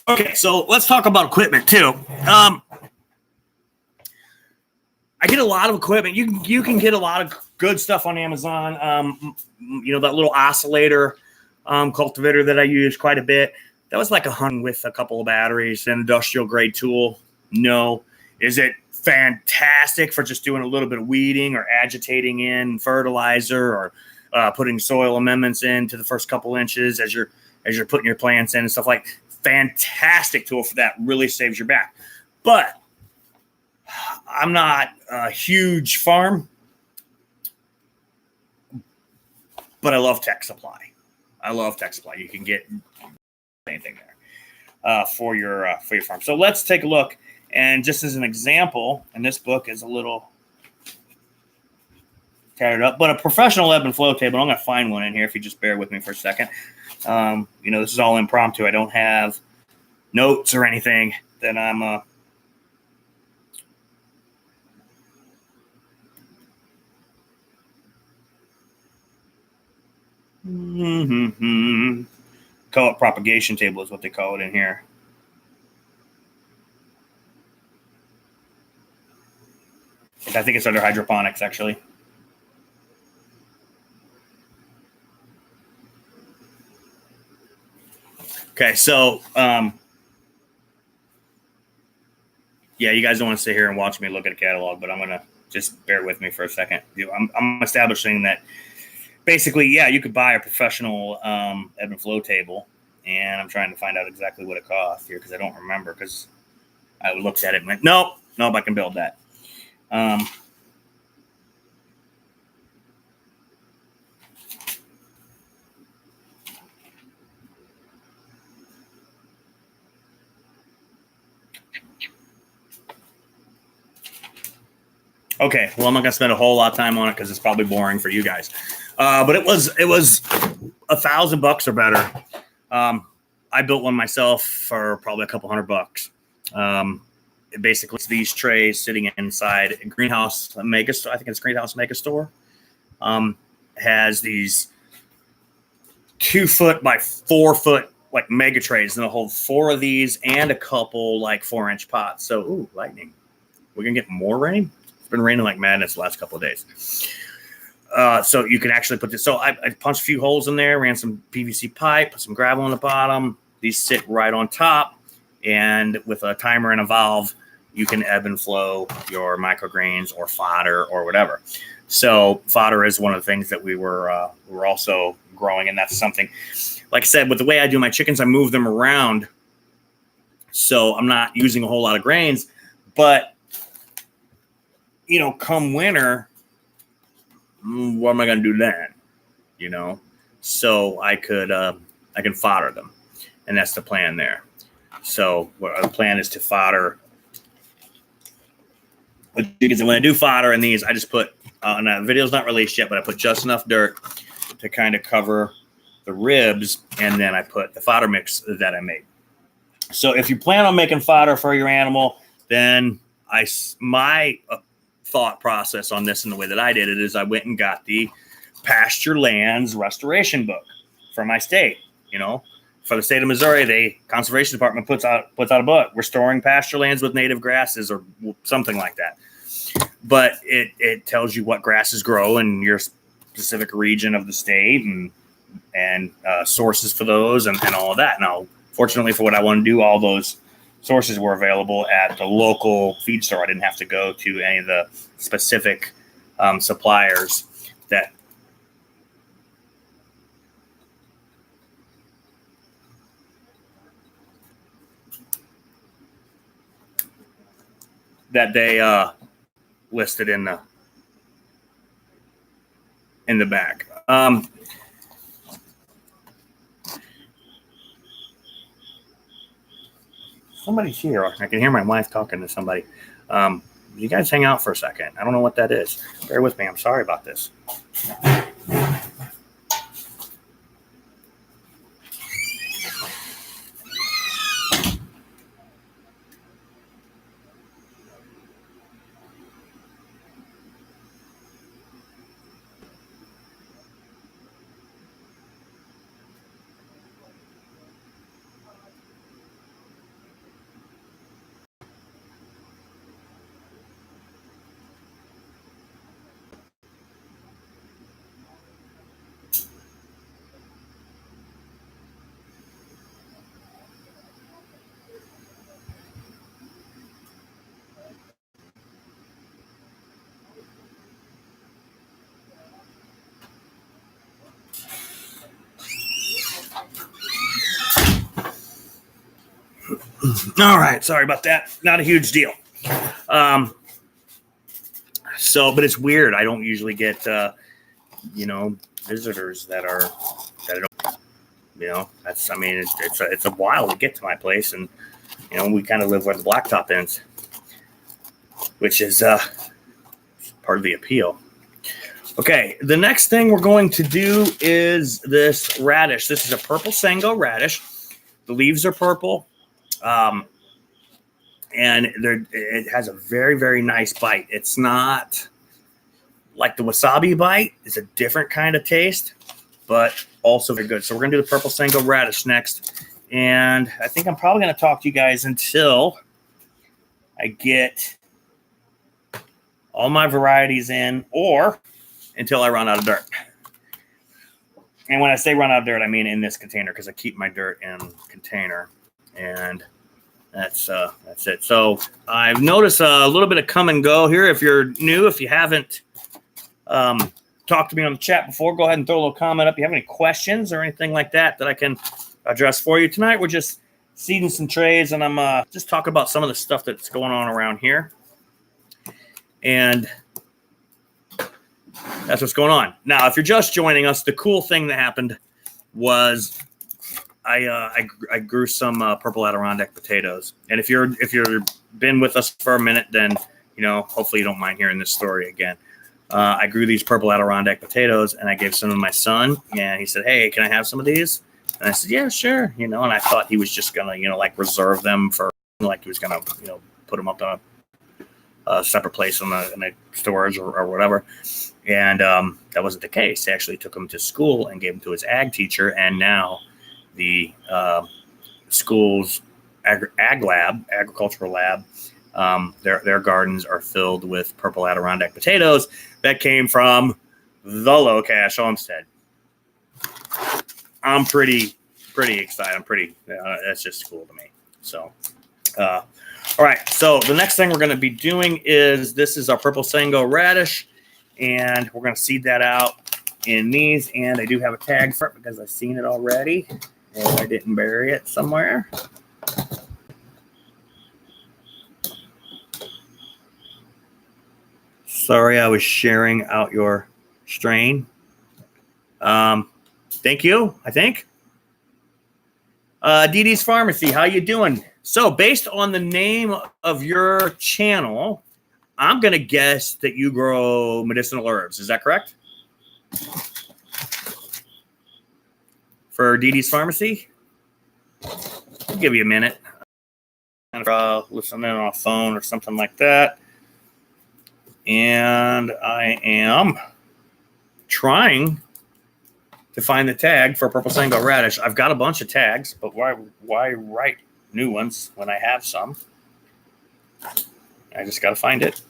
Okay, so let's talk about equipment too. I get a lot of equipment. You can get a lot of good stuff on Amazon. You know, that little oscillator cultivator that I use quite a bit. That was like $100 with a couple of batteries, an industrial grade tool. No. Is it fantastic for just doing a little bit of weeding or agitating in fertilizer or putting soil amendments into the first couple inches as you're putting your plants in and stuff like that? Fantastic tool for that. Really saves your back. But I'm not a huge farm, but I love Tech Supply. You can get anything there for your farm. So let's take a look. And just as an example, and this book is a little tattered up, but a professional ebb and flow table. I'm going to find one in here if you just bear with me for a second. You know, this is all impromptu. I don't have notes or anything that I'm call it propagation table is what they call it in here. I think it's under hydroponics, actually. Okay, so yeah, you guys don't want to sit here and watch me look at a catalog, but I'm gonna just bear with me for a second. I'm establishing that basically, yeah, you could buy a professional ebb and flow table, and I'm trying to find out exactly what it costs here because I don't remember, because I looked at it and went, nope, I can build that. Okay, well, I'm not gonna spend a whole lot of time on it because it's probably boring for you guys. But it was $1,000 or better. I built one myself for probably a couple $100. Basically, it's these trays sitting inside a greenhouse mega store. I think it's greenhouse mega store. Has these 2 foot by 4 foot like mega trays, and they'll hold 4 of these and a couple like 4-inch pots. So, ooh, lightning! We're gonna get more rain. It's been raining like madness the last couple of days. So you can actually put this. So I punched a few holes in there, ran some PVC pipe, put some gravel on the bottom. These sit right on top, and with a timer and a valve, you can ebb and flow your microgreens or fodder or whatever. So fodder is one of the things that we were also growing, and that's something. Like I said, with the way I do my chickens, I move them around, so I'm not using a whole lot of grains, but you know, come winter, what am I going to do then? So I can fodder them, and that's the plan there. So the plan is to fodder. When I do fodder in these, I just put, and the video's not released yet, but I put just enough dirt to kind of cover the ribs, and then I put the fodder mix that I made. So if you plan on making fodder for your animal, then my thought process on this and the way that I did it is I went and got the pasture lands restoration book for my state. For the state of Missouri, the conservation department puts out a book, restoring pasture lands with native grasses or something like that. But it tells you what grasses grow in your specific region of the state and sources for those and all of that. Now, fortunately for what I want to do, all those sources were available at the local feed store. I didn't have to go to any of the specific suppliers that they listed in the back. Somebody's here. I can hear my wife talking to somebody. You guys hang out for a second. I don't know what that is. Bear with me. I'm sorry about this. All right. Sorry about that. Not a huge deal. But it's weird. I don't usually get, visitors that I don't, it's a while to get to my place. And, we kind of live where the blacktop ends, which is part of the appeal. Okay. The next thing we're going to do is this radish. This is a purple Sango radish. The leaves are purple. And it has a very, very nice bite. It's not like the wasabi bite. It's a different kind of taste, but also very good. So we're going to do the purple Sango radish next. And I think I'm probably going to talk to you guys until I get all my varieties in or until I run out of dirt. And when I say run out of dirt, I mean in this container because I keep my dirt in container. And that's it. So I've noticed a little bit of come and go here. If you're new, if you haven't talked to me on the chat before, go ahead and throw a little comment up. If you have any questions or anything like that I can address for you tonight, we're just seeding some trays, and I'm just talking about some of the stuff that's going on around here. And that's what's going on. Now, if you're just joining us, the cool thing that happened was I grew some purple Adirondack potatoes, and if you're been with us for a minute, then hopefully you don't mind hearing this story again. I grew these purple Adirondack potatoes, and I gave some to my son, and he said, "Hey, can I have some of these?" And I said, "Yeah, sure." And I thought he was just gonna reserve them for he was gonna put them up on a separate place in the storage or whatever. And that wasn't the case. He actually took them to school and gave them to his ag teacher, and now the school's agricultural lab, their gardens are filled with purple Adirondack potatoes that came from the Low Cash Homestead. I'm pretty excited. That's just cool to me. So, all right. So the next thing we're going to be doing this is our purple Sango radish, and we're going to seed that out in these. And I do have a tag for it because I've seen it already. And I didn't bury it somewhere. Sorry, I was sharing strain. Thank you, I think. Dee Dee's Pharmacy, how you doing? So based on the name of your channel, I'm going to guess that you grow medicinal herbs. Is that correct? For Dee Dee's Pharmacy? I'll give you a minute. Listening on a phone or something like that. And I am trying to find the tag for Purple Sango Radish. I've got a bunch of tags, but why write new ones when I have some? I just got to find it.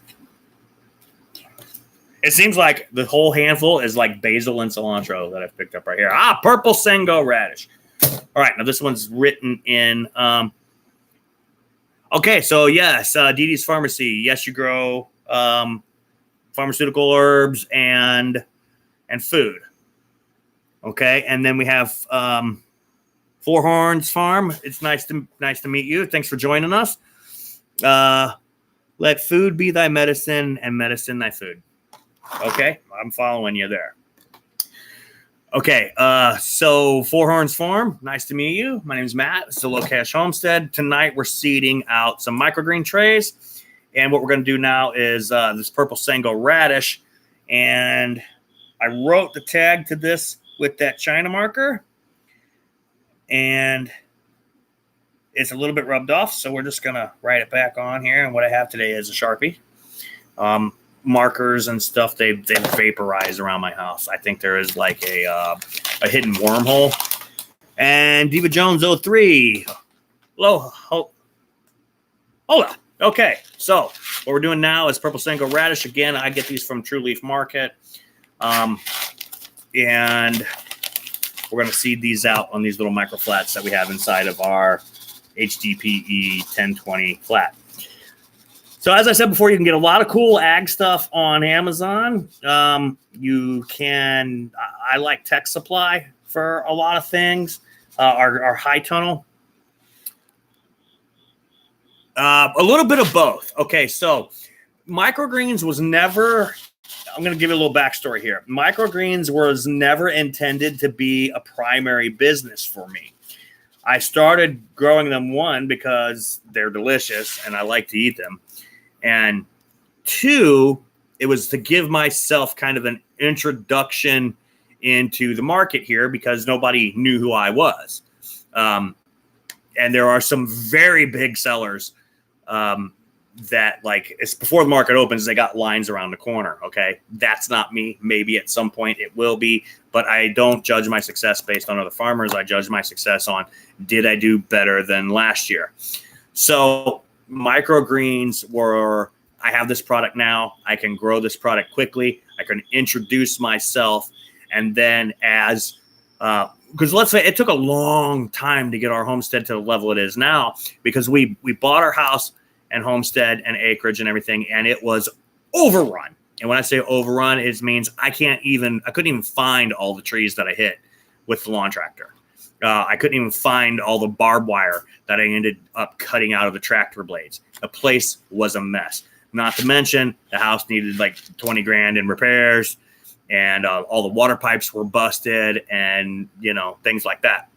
It seems like the whole handful is like basil and cilantro that I've picked up right here. Purple Sango Radish. All right, now this one's written in. Okay, so yes, Dee Dee's Pharmacy. Yes, you grow pharmaceutical herbs and food. Okay, and then we have Four Horns Farm. It's nice to meet you. Thanks for joining us. Let food be thy medicine and medicine thy food. Okay, I'm following you there. Okay, so Four Horns Farm, nice to meet you. My name is Matt. It's the Low Cash Homestead. Tonight we're seeding out some microgreen trays. And what we're going to do now is this Purple Sango Radish. And I wrote the tag to this with that China marker. And it's a little bit rubbed off, so we're just going to write it back on here. And what I have today is a Sharpie. Markers and stuff, they vaporize around my house. I think there is like a hidden wormhole. And Diva Jones 03. Hola. Okay, so what we're doing now is Purple Sango Radish. Again, I get these from True Leaf Market. And we're going to seed these out on these little micro flats that we have inside of our HDPE 1020 flat. So as I said before, you can get a lot of cool ag stuff on Amazon. You can, I like Tech Supply for a lot of things. Our high tunnel. A little bit of both. Okay, so Microgreens was never, I'm going to give you a little backstory here. Microgreens was never intended to be a primary business for me. I started growing them, one, because they're delicious and I like to eat them. And two, it was to give myself kind of an introduction into the market here because nobody knew who I was. And there are some very big sellers that, like, it's before the market opens, they got lines around the corner. Okay. That's not me. Maybe at some point it will be, but I don't judge my success based on other farmers. I judge my success on, did I do better than last year? So microgreens were, I have this product now. I can grow this product quickly. I can introduce myself. And then as, because let's say it took a long time to get our homestead to the level it is now, because we bought our house and homestead and acreage and everything, and it was overrun. And when I say overrun, it means I couldn't even find all the trees that I hit with the lawn tractor. I couldn't even find all the barbed wire that I ended up cutting out of the tractor blades. The place was a mess. Not to mention the house needed like 20 grand in repairs, and all the water pipes were busted, and things like that.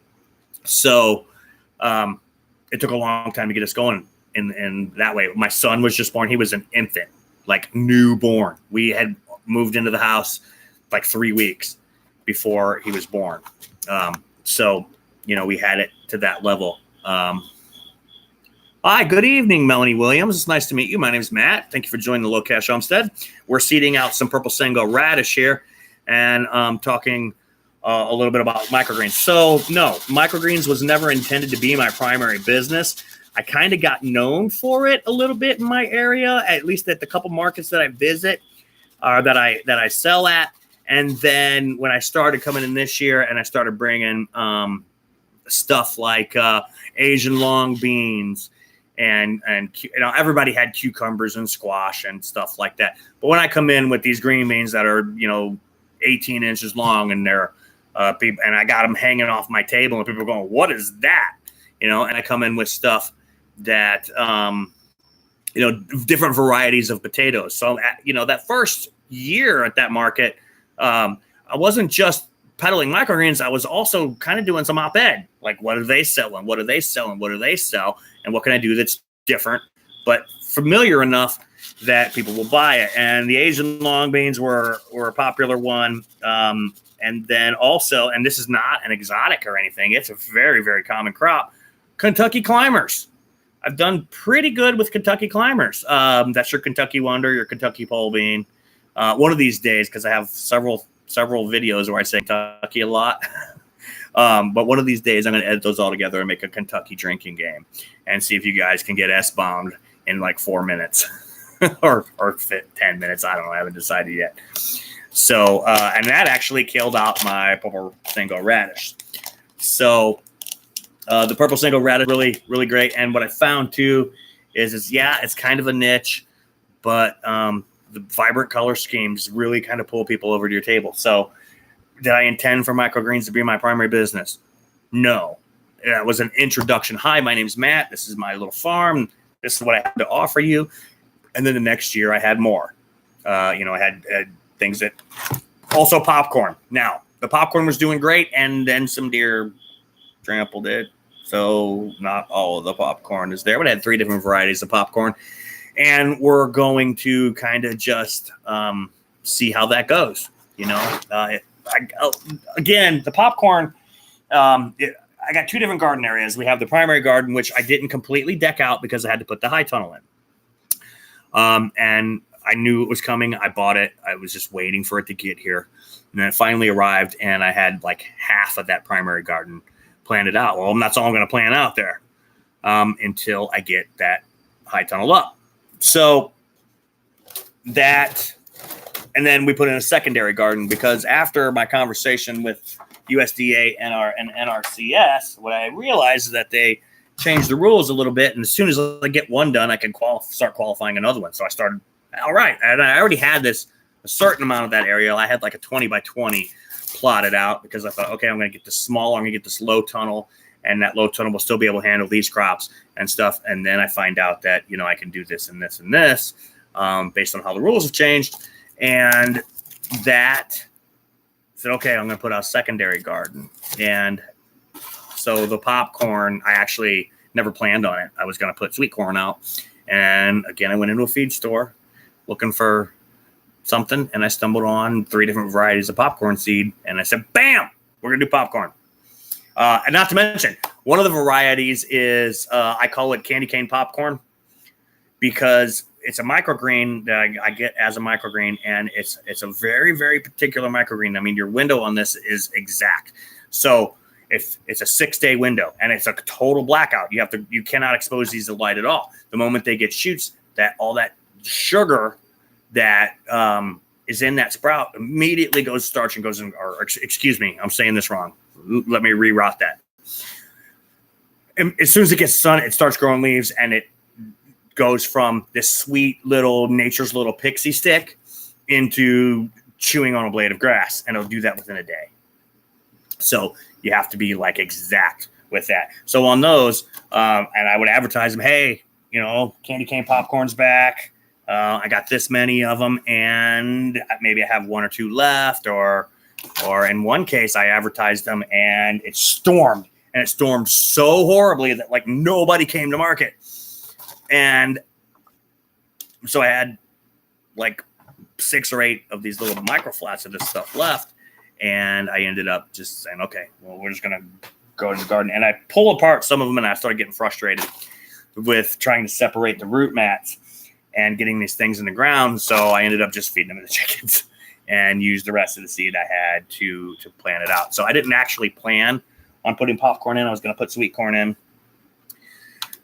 So it took a long time to get us going in that way. My son was just born. He was an infant, like newborn. We had moved into the house like 3 weeks before he was born. So we had it to that level. Hi, good evening, Melanie Williams. It's nice to meet you. My name is Matt. Thank you for joining the Low Cash Homestead. We're seeding out some Purple Sango Radish here and talking a little bit about microgreens. So, no, microgreens was never intended to be my primary business. I kind of got known for it a little bit in my area, at least at the couple markets that I visit, that I sell at. And then when I started coming in this year and I started bringing stuff like Asian long beans, and everybody had cucumbers and squash and stuff like that. But when I come in with these green beans that are 18 inches long, and they're and I got them hanging off my table, and people are going, "What is that?" And I come in with stuff that different varieties of potatoes. So that first year at that market, I wasn't just peddling microgreens. I was also kind of doing some op-ed, like what are they selling? What are they selling? What do they sell? And what can I do that's different, but familiar enough that people will buy it? And the Asian long beans were a popular one. And then also, and this is not an exotic or anything, it's a very, very common crop, Kentucky climbers. I've done pretty good with Kentucky climbers. That's your Kentucky Wonder, your Kentucky pole bean. One of these days, because I have several videos where I say Kentucky a lot. But one of these days, I'm going to edit those all together and make a Kentucky drinking game and see if you guys can get S-bombed in like 4 minutes or 10 minutes. I don't know. I haven't decided yet. So, and that actually killed out my purple Sango radish. So, the purple Sango radish really, really great. And what I found too is yeah, it's kind of a niche, but the vibrant color schemes really kind of pull people over to your table. So, did I intend for microgreens to be my primary business? No. It was an introduction. Hi, my name's Matt. This is my little farm. This is what I have to offer you. And then the next year I had more. I had things that also popcorn. Now, the popcorn was doing great, and then some deer trampled it. So not all of the popcorn is there, but I had 3 different varieties of popcorn. And we're going to kind of just see how that goes. Again, the popcorn, I got 2 different garden areas. We have the primary garden, which I didn't completely deck out because I had to put the high tunnel in. And I knew it was coming. I bought it. I was just waiting for it to get here. And then it finally arrived, and I had like half of that primary garden planted out. Well, that's all I'm going to plant out there until I get that high tunnel up. So that, and then we put in a secondary garden because after my conversation with USDA and NRCS, what I realized is that they changed the rules a little bit. And as soon as I get one done, I can start qualifying another one. So I started, all right. And I already had a certain amount of that area. I had like a 20 by 20 plotted out because I thought, okay, I'm going to get this smaller. I'm going to get this low tunnel, and that low tunnel will still be able to handle these crops and stuff. And then I find out that, I can do this and this and this based on how the rules have changed. And that said, okay, I'm going to put out a secondary garden. And so the popcorn, I actually never planned on it. I was going to put sweet corn out. And again, I went into a feed store looking for something, and I stumbled on 3 different varieties of popcorn seed. And I said, bam, we're going to do popcorn. And not to mention, one of the varieties is, I call it candy cane popcorn because it's a microgreen that I get as a microgreen, and it's a very, very particular microgreen. I mean, your window on this is exact. So if it's a 6-day window and it's a total blackout, you cannot expose these to light at all. The moment they get shoots, that all that sugar that is in that sprout immediately goes starch and goes in, or excuse me, I'm saying this wrong. Let me reroute that. And as soon as it gets sun, it starts growing leaves, and it goes from this sweet little nature's little pixie stick into chewing on a blade of grass, and it'll do that within a day. So you have to be like exact with that. So on those, and I would advertise them, hey, candy cane popcorn's back. I got this many of them, and maybe I have 1 or 2 left, or in one case I advertised them and it stormed, and it stormed so horribly that like nobody came to market. And so I had like 6 or 8 of these little micro flats of this stuff left. And I ended up just saying, okay, well, we're just going to go in the garden. And I pull apart some of them, and I started getting frustrated with trying to separate the root mats and getting these things in the ground. So I ended up just feeding them to the chickens and used the rest of the seed I had to plant it out. So I didn't actually plan on putting popcorn in. I was going to put sweet corn in.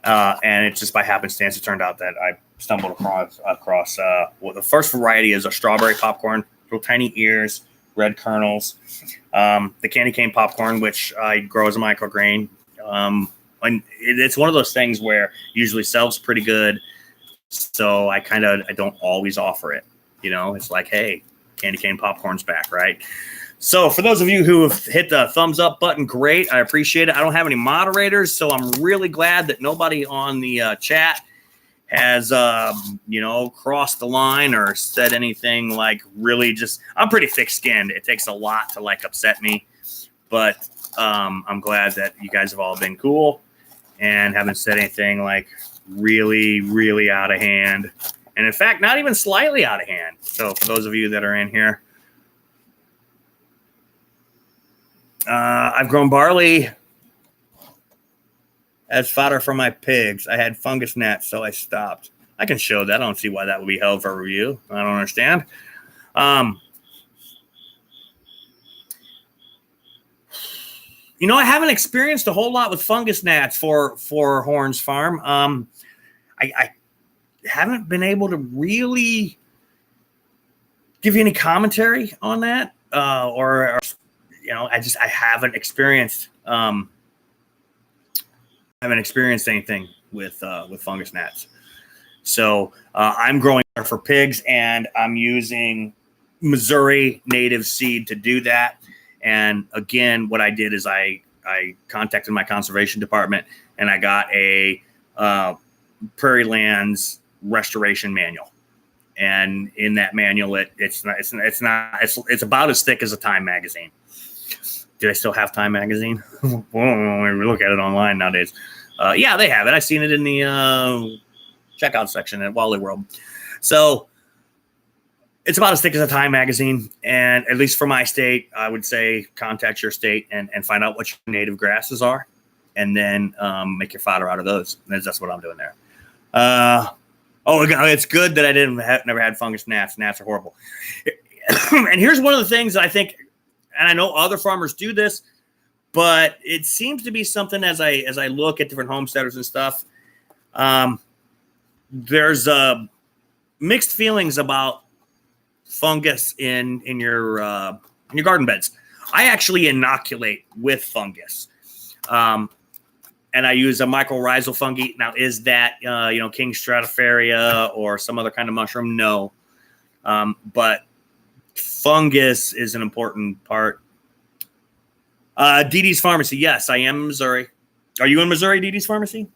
And it's just by happenstance, it turned out that I stumbled across the first variety is a strawberry popcorn, little tiny ears, red kernels. The candy cane popcorn, which I grow as a microgreen. And it's one of those things where usually sells pretty good. So I don't always offer it. It's like, hey, candy cane popcorn's back, right? So for those of you who have hit the thumbs up button, great. I appreciate it. I don't have any moderators, so I'm really glad that nobody on the chat has crossed the line or said anything like really just. I'm pretty thick-skinned. It takes a lot to like upset me, but I'm glad that you guys have all been cool and haven't said anything like really, really out of hand. And in fact, not even slightly out of hand. So for those of you that are in here, I've grown barley as fodder for my pigs. I had fungus gnats, so I stopped. I can show that. I don't see why that would be held for review. I don't understand. I haven't experienced a whole lot with fungus gnats for Horns Farm. I haven't been able to really give you any commentary on that, or I haven't experienced anything with fungus gnats. So I'm growing for pigs, and I'm using Missouri native seed to do that. And again, what I did is I contacted my conservation department, and I got a Prairie Lands restoration manual. And in that manual, it's about as thick as a Time magazine. Do they still have Time magazine? Well, we look at it online nowadays. Yeah, they have it. I've seen it in the checkout section at Wally World. So it's about as thick as a Time magazine. And at least for my state, I would say contact your state and find out what your native grasses are, and then make your fodder out of those. That's what I'm doing there. It's good that I never had fungus gnats. Gnats are horrible. And here's one of the things that I think, and I know other farmers do this, but it seems to be something as I look at different homesteaders and stuff. There's mixed feelings about fungus in your garden beds. I actually inoculate with fungus. And I use a mycorrhizal fungi. Now, is that, King Stratifaria or some other kind of mushroom? No. But fungus is an important part. DD's Pharmacy. Yes, I am in Missouri. Are you in Missouri, DD's Pharmacy?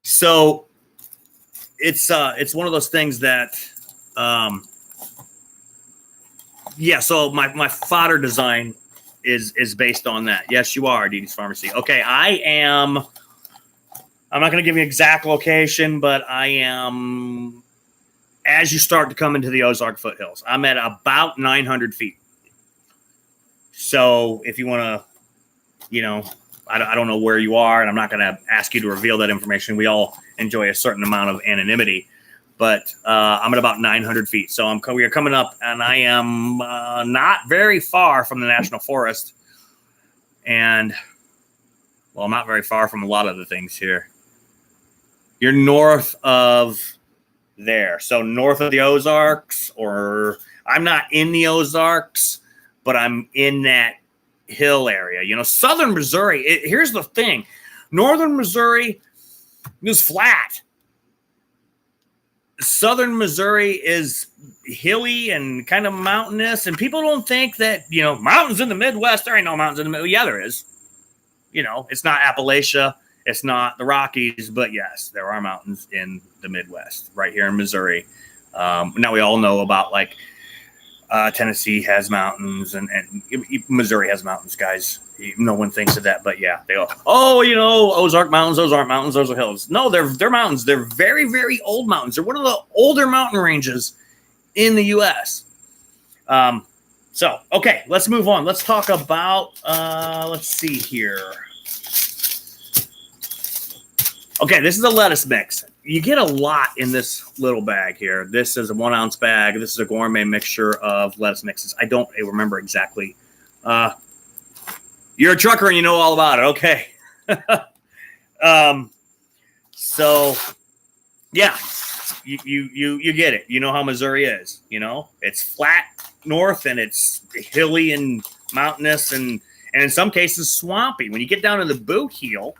So it's one of those things that, so my fodder design is based on that. Yes, you are, DD's Pharmacy. Okay, I'm not going to give you exact location, but I am, as you start to come into the Ozark foothills, I'm at about 900 feet. So if you want to, I don't know where you are, and I'm not going to ask you to reveal that information. We all enjoy a certain amount of anonymity, but I'm at about 900 feet. So we are coming up, and I am not very far from the National Forest, and I'm not very far from a lot of the things here. You're north of there, so north of the Ozarks, or I'm not in the Ozarks, but I'm in that hill area. Southern Missouri, here's the thing. Northern Missouri is flat. Southern Missouri is hilly and kind of mountainous, and people don't think that, mountains in the Midwest. There ain't no mountains in the Midwest. Yeah, there is. It's not Appalachia. It's not the Rockies, but yes, there are mountains in the Midwest, right here in Missouri. Now we all know about Tennessee has mountains, and Missouri has mountains, guys. No one thinks of that, but yeah, they go, Ozark Mountains, those aren't mountains, those are hills. No, they're mountains. They're very, very old mountains. They're one of the older mountain ranges in the U.S. Okay, let's move on. Let's talk about, let's see here. Okay, this is a lettuce mix. You get a lot in this little bag here. This is a 1 ounce bag. This is a gourmet mixture of lettuce mixes. I don't remember exactly. You're a trucker and you know all about it. Okay. So yeah, you get it. You know how Missouri is. It's flat north, and it's hilly and mountainous, and in some cases swampy. When you get down to the boot heel,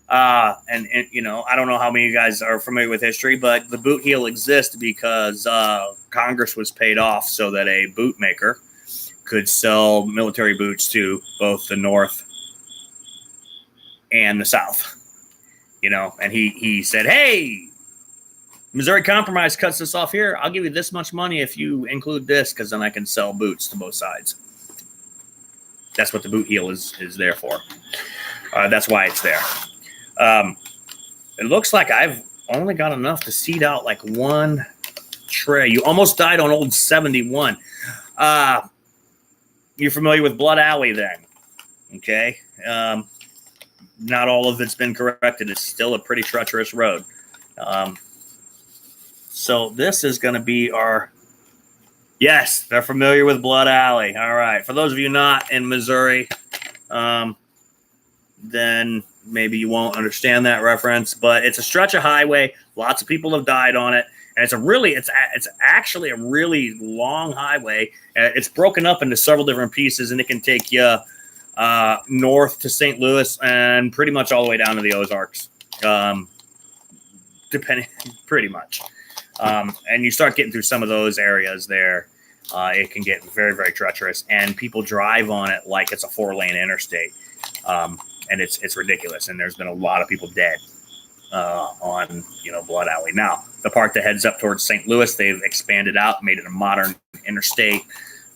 and I don't know how many of you guys are familiar with history, but the boot heel exists because Congress was paid off so that a boot maker could sell military boots to both the North and the South. and he said, hey, Missouri Compromise cuts this off here. I'll give you this much money if you include this, because then I can sell boots to both sides. That's what the boot heel is there for. That's why it's there. It looks like I've only got enough to seed out like one tray. You almost died on old 71. You're familiar with Blood Alley then, okay? Not all of it's been corrected. It's still a pretty treacherous road. So this is going to be our, yes, they're familiar with Blood Alley. All right. For those of you not in Missouri, then maybe you won't understand that reference, but it's a stretch of highway. Lots of people have died on it. And it's actually a really long highway. It's broken up into several different pieces, and it can take you north to St. Louis and pretty much all the way down to the Ozarks, depending, pretty much. And you start getting through some of those areas there, it can get very, very treacherous, and people drive on it like it's a 4-lane interstate. And it's ridiculous. And there's been a lot of people dead on, Blood Alley. Now, the part that heads up towards St. Louis, they've expanded out, made it a modern interstate,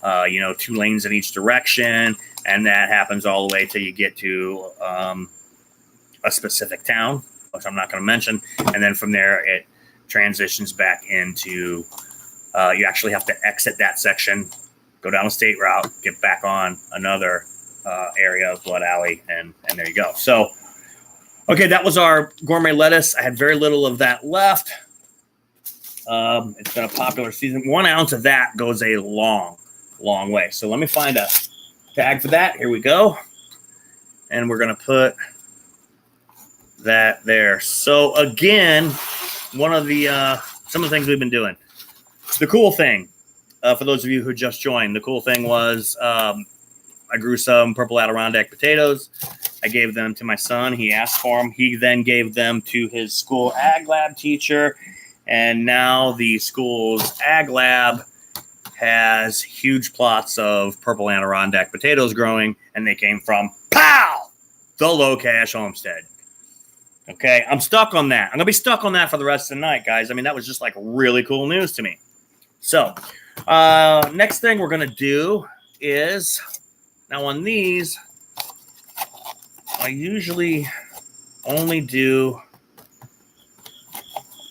2 lanes in each direction. And that happens all the way till you get to a specific town, which I'm not going to mention. And then from there, it transitions back into, you actually have to exit that section, go down a state route, get back on another area of Blood Alley, and there you go. So, okay, that was our gourmet lettuce. I had very little of that left. It's been a popular season. 1 ounce of that goes a long, long way. So let me find a tag for that. Here we go. And we're going to put that there. So again, one of the some of the things we've been doing. The cool thing, for those of you who just joined, the cool thing was I grew some purple Adirondack potatoes. I gave them to my son. He asked for them. He then gave them to his school ag lab teacher. And now the school's ag lab has huge plots of purple Adirondack potatoes growing. And they came from, the Low Cash Homestead. Okay, I'm stuck on that. I'm going to be stuck on that for the rest of the night, guys. I mean, that was just like really cool news to me. So, next thing we're going to do is, now on these, I usually only do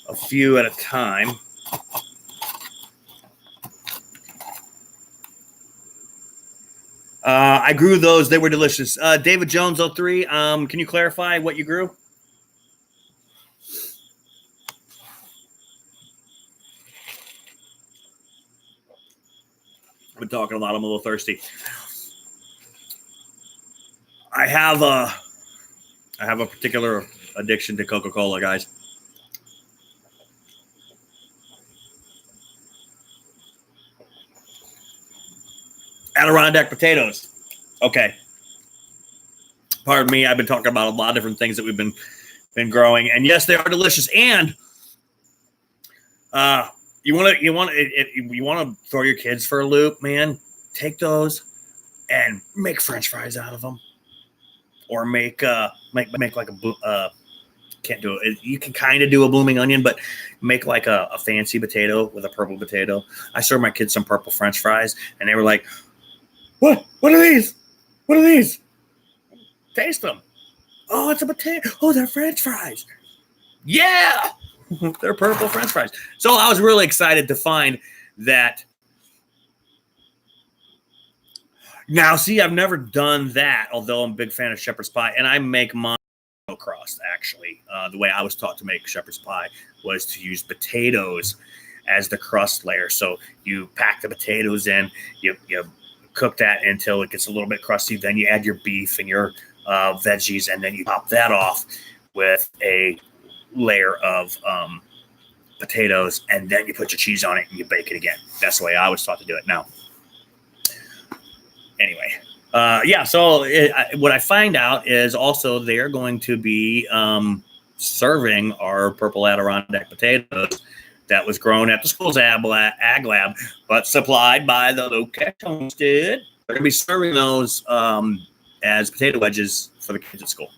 a few at a time. I grew those. They were delicious. David Jones 03, can you clarify what you grew? I've been talking a lot. I'm a little thirsty. I have a particular addiction to Coca-Cola, guys. Adirondack potatoes. Okay. Pardon me. I've been talking about a lot of different things that we've been growing, and yes, they are delicious. And you want to throw your kids for a loop, man. Take those and make French fries out of them, or make like a can't do it. You can kind of do a blooming onion, but make like a fancy potato with a purple potato. I served my kids some purple French fries, and they were like, "What? What are these? What are these? Taste them. Oh, it's a potato. Oh, they're French fries. Yeah, they're purple French fries." So I was really excited to find that. Now, see, I've never done that, although I'm a big fan of shepherd's pie, and I make mine crust, actually. The way I was taught to make shepherd's pie was to use potatoes as the crust layer. So you pack the potatoes in, you cook that until it gets a little bit crusty, then you add your beef and your veggies, and then you top that off with a layer of potatoes, and then you put your cheese on it and you bake it again. That's the way I was taught to do it. Now, anyway, so what I find out is also they're going to be serving our purple Adirondack potatoes that was grown at the school's ag lab, but supplied by the Low Cash Homestead. They're going to be serving those as potato wedges for the kids at school.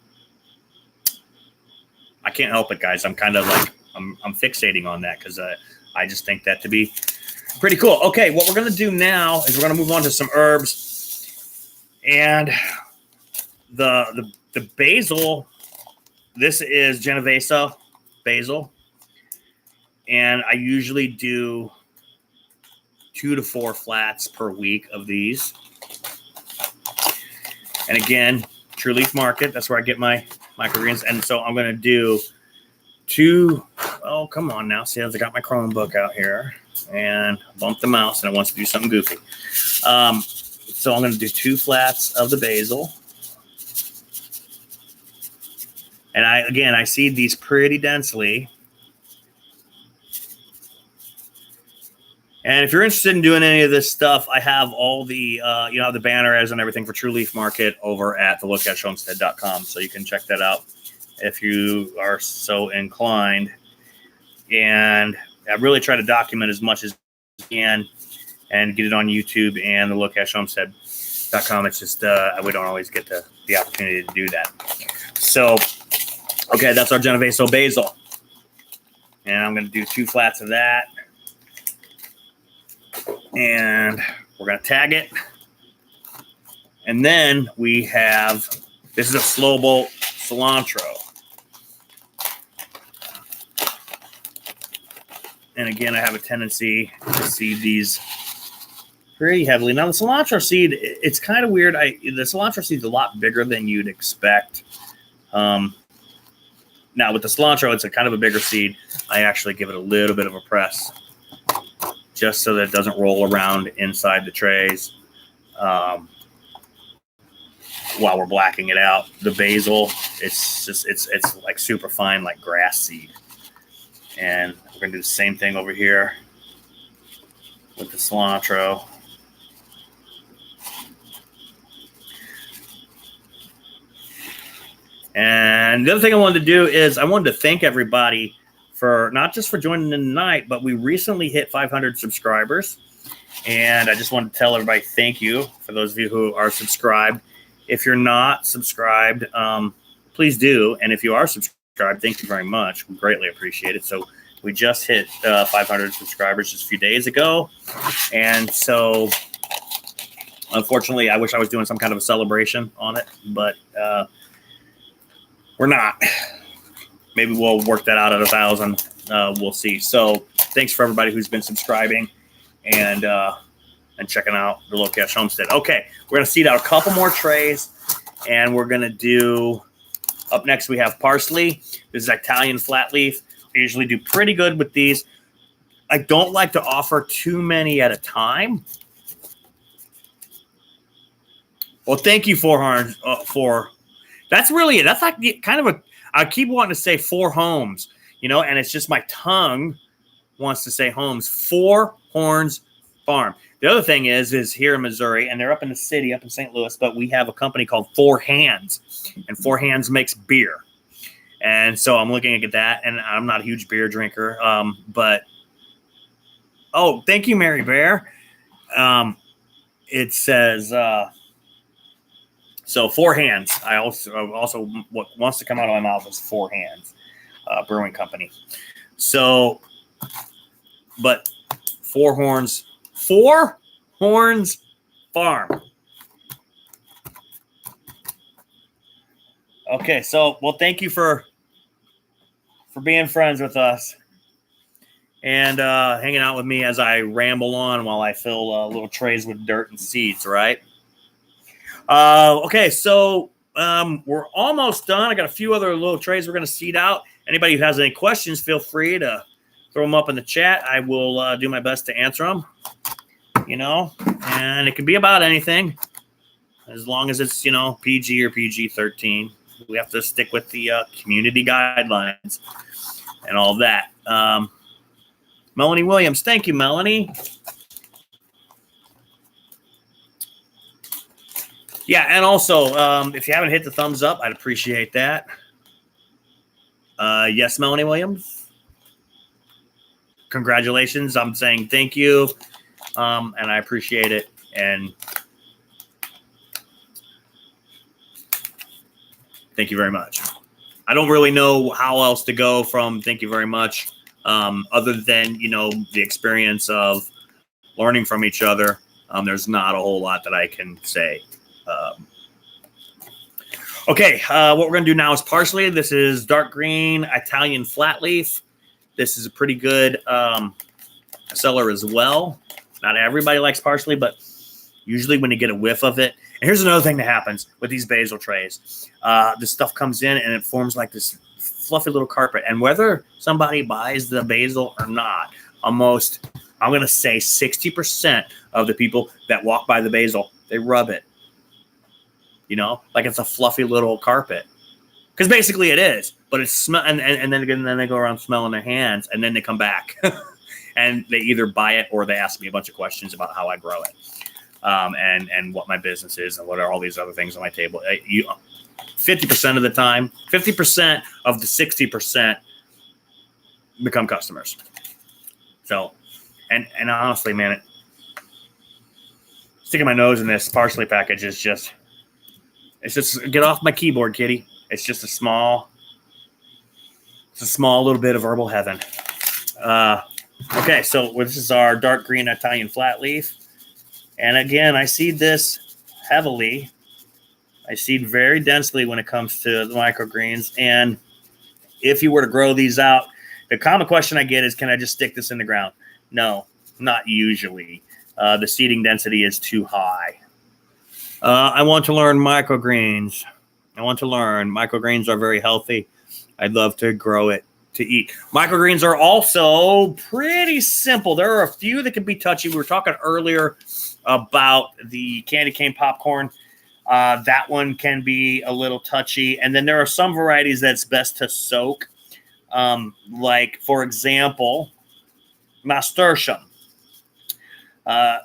I can't help it, guys. I'm kind of like, I'm fixating on that because I just think that to be pretty cool. Okay, what we're going to do now is we're going to move on to some herbs. And the basil, this is Genovesa basil. And I usually do 2 to 4 flats per week of these. And again, True Leaf Market, that's where I get my microgreens. And so I'm going to do 2. Oh, come on now. See, I got my Chromebook out here and bump the mouse and it wants to do something goofy. So I'm going to do 2 flats of the basil. And I seed these pretty densely. And if you're interested in doing any of this stuff, I have all the, the banner ads and everything for True Leaf Market over at thelowcashhomestead.com. So you can check that out if you are so inclined. And I really try to document as much as I can and get it on YouTube and thelowcashhomestead.com. It's just we don't always get the opportunity to do that. So, okay, that's our Genovesa basil. And I'm going to do 2 flats of that. And we're going to tag it. And then we have, this is a slow bolt cilantro. And again, I have a tendency to seed these pretty heavily. Now, the cilantro seed, it's kind of weird. The cilantro seed is a lot bigger than you'd expect. Now, with the cilantro, it's a kind of a bigger seed. I actually give it a little bit of a press, just so that it doesn't roll around inside the trays while we're blacking it out. The basil, it's like super fine, like grass seed. And we're gonna do the same thing over here with the cilantro. And the other thing I wanted to do is I wanted to thank everybody for not just for joining in tonight, but we recently hit 500 subscribers. And I just want to tell everybody thank you for those of you who are subscribed. If you're not subscribed, please do. And if you are subscribed, thank you very much. We greatly appreciate it. So we just hit 500 subscribers just a few days ago. And so, unfortunately, I wish I was doing some kind of a celebration on it, but we're not. Maybe we'll work that out at 1,000. We'll see. So thanks for everybody who's been subscribing and checking out the Low Cash Homestead. Okay, we're going to seed out a couple more trays, and we're going to do, up next we have parsley. This is Italian flat leaf. I usually do pretty good with these. I don't like to offer too many at a time. Well, thank you, Forhorn, for that's really it. That's like kind of a, I keep wanting to say 4 homes, and it's just my tongue wants to say homes. 4 Horns Farm. The other thing is here in Missouri, and they're up in the city, up in St. Louis, but we have a company called 4 Hands, and 4 Hands makes beer. And so I'm looking at that, and I'm not a huge beer drinker, but oh, thank you, Mary Bear. It says, so 4 Hands. I also what wants to come out of my mouth is 4 Hands Brewing Company. So, but 4 Horns Farm. Okay, so thank you for being friends with us and hanging out with me as I ramble on while I fill little trays with dirt and seeds. Right. Okay, so we're almost done. I got a few other little trays we're going to seed out. Anybody who has any questions, feel free to throw them up in the chat. I will do my best to answer them, and it can be about anything as long as it's, PG or PG-13. We have to stick with the community guidelines and all that. Melanie Williams. Thank you, Melanie. Yeah, and also, if you haven't hit the thumbs up, I'd appreciate that. Yes, Melanie Williams. Congratulations. I'm saying thank you, and I appreciate it. And thank you very much. I don't really know how else to go from thank you very much, other than, the experience of learning from each other. There's not a whole lot that I can say. Okay, what we're going to do now is parsley. This is dark green Italian flat leaf. This is a pretty good seller as well. Not everybody likes parsley, but usually when you get a whiff of it. And here's another thing that happens with these basil trays. This stuff comes in and it forms like this fluffy little carpet. And whether somebody buys the basil or not, I'm going to say 60% of the people that walk by the basil, they rub it. Like it's a fluffy little carpet. Because basically it is. But it's smell, and then they go around smelling their hands, and then they come back. And they either buy it or they ask me a bunch of questions about how I grow it. And what my business is and what are all these other things on my table. 50% of the time, 50% of the 60% become customers. So, and honestly, man, sticking my nose in this parsley package is just, get off my keyboard, kitty. It's just a small little bit of herbal heaven. Okay, so this is our dark green Italian flat leaf. And again, I seed this heavily. I seed very densely when it comes to the microgreens. And if you were to grow these out, the common question I get is, can I just stick this in the ground? No, not usually. The seeding density is too high. I want to learn microgreens. Microgreens are very healthy. I'd love to grow it to eat. Microgreens are also pretty simple. There are a few that can be touchy. We were talking earlier about the candy cane popcorn. That one can be a little touchy. And then there are some varieties that's best to soak. Like, for example, nasturtium.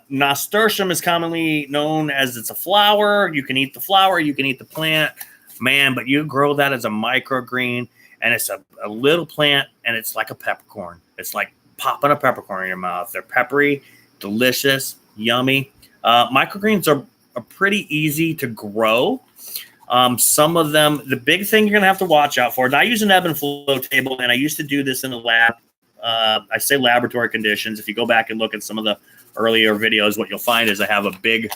Nasturtium is commonly known as it's a flower. You can eat the flower. You can eat the plant. Man, but you grow that as a microgreen. And it's a little plant, and it's like a peppercorn. It's like popping a peppercorn in your mouth. They're peppery, delicious, yummy. Microgreens are pretty easy to grow. Some of them, the big thing you're going to have to watch out for, and I use an ebb and flow table, and I used to do this in the lab. I say laboratory conditions. If you go back and look at some of the earlier videos, what you'll find is I have a big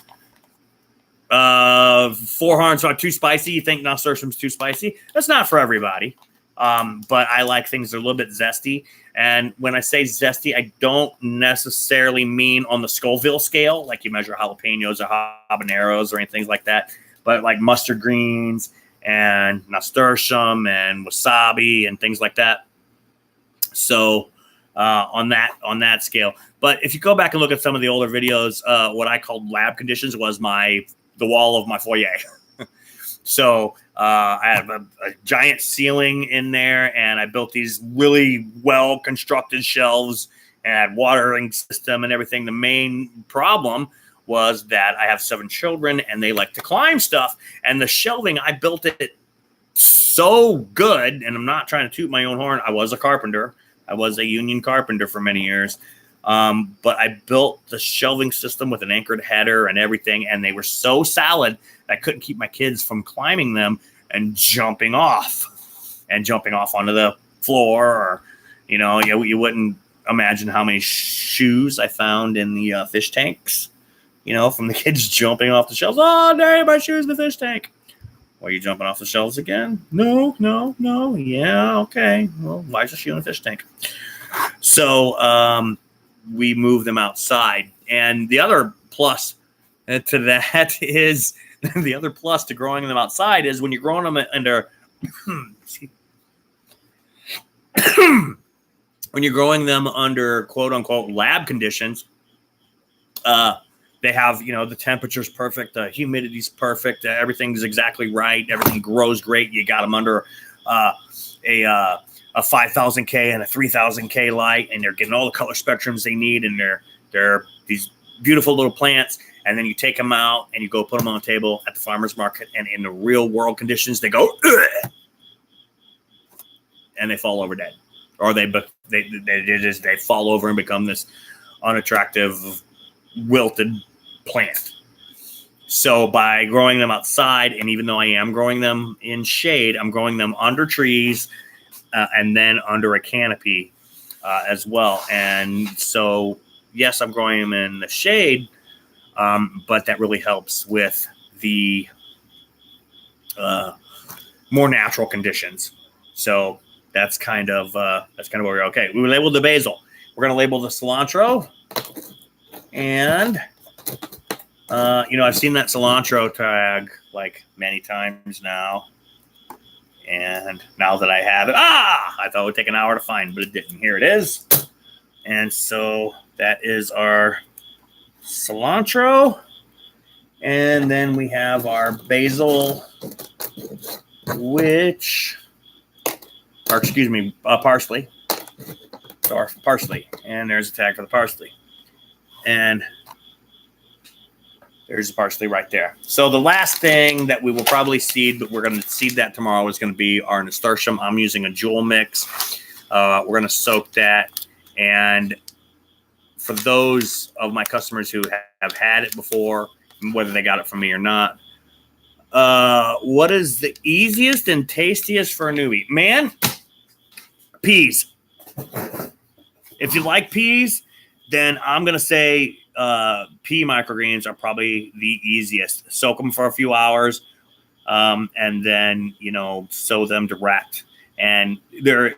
400, so too spicy. You think nasturtium's too spicy. That's not for everybody. But I like things that are a little bit zesty. And when I say zesty, I don't necessarily mean on the Scoville scale, like you measure jalapenos or habaneros or anything like that, but like mustard greens and nasturtium and wasabi and things like that. So on that scale. But if you go back and look at some of the older videos, what I called lab conditions was the wall of my foyer. So I have a giant ceiling in there, and I built these really well-constructed shelves and had watering system and everything. The main problem was that I have 7 children, and they like to climb stuff. And the shelving, I built it so good, and I'm not trying to toot my own horn. I was a carpenter. I was a union carpenter for many years. But I built the shelving system with an anchored header and everything, and they were so solid I couldn't keep my kids from climbing them and jumping off onto the floor. Or, you wouldn't imagine how many shoes I found in the fish tanks, from the kids jumping off the shelves. Oh, Daddy, my shoes in the fish tank. Are you jumping off the shelves again? No. Yeah, okay. Well, why is a shoe in a fish tank? So we move them outside. And the other plus to that is the other plus to growing them outside is when you're growing them under when you're growing them under quote unquote lab conditions, they have, the temperature's perfect, the humidity's perfect, everything's exactly right, everything grows great. You got them under a 5,000 K and a 3,000 K light, and they're getting all the color spectrums they need, and they're these beautiful little plants. And then you take them out and you go put them on the table at the farmer's market, and in the real world conditions, they go, ugh, and they fall over dead, or they fall over and become this unattractive, wilted plant. So by growing them outside, and even though I am growing them in shade, I'm growing them under trees and then under a canopy as well. And so, yes, I'm growing them in the shade, but that really helps with the more natural conditions. So that's kind of where we're okay. We labeled the basil. We're going to label the cilantro, and I've seen that cilantro tag like many times now. And now that I have it, I thought it would take an hour to find, but it didn't. Here it is. And so that is our cilantro. And then we have our basil, parsley. Or parsley. And there's a tag for the parsley. And there's the parsley right there. So the last thing that we will probably seed, but we're going to seed that tomorrow, is going to be our nasturtium. I'm using a jewel mix. We're going to soak that. And for those of my customers who have had it before, whether they got it from me or not, what is the easiest and tastiest for a newbie? Man, peas. If you like peas, then I'm going to say pea microgreens are probably the easiest. Soak them for a few hours and then, sow them direct. And they're,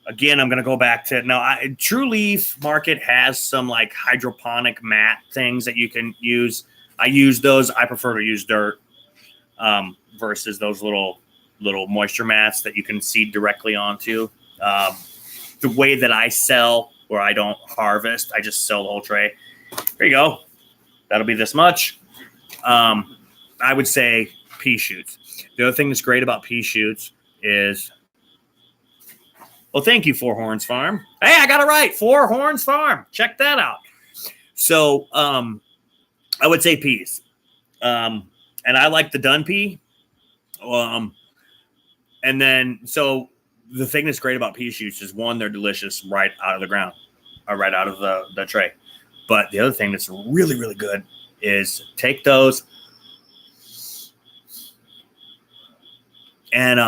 again, I'm going to go back to True Leaf Market has some like hydroponic mat things that you can use. I use those. I prefer to use dirt versus those little moisture mats that you can seed directly onto. The way that I sell, where I don't harvest, I just sell the whole tray. There you go. That'll be this much. I would say pea shoots. The other thing that's great about pea shoots is, well, thank you, Four Horns Farm. Hey, I got it right. Four Horns Farm. Check that out. So I would say peas. And I like the dun pea. And then, so the thing that's great about pea shoots is, one, they're delicious right out of the ground, or right out of the tray. But the other thing that's really, really good is take those and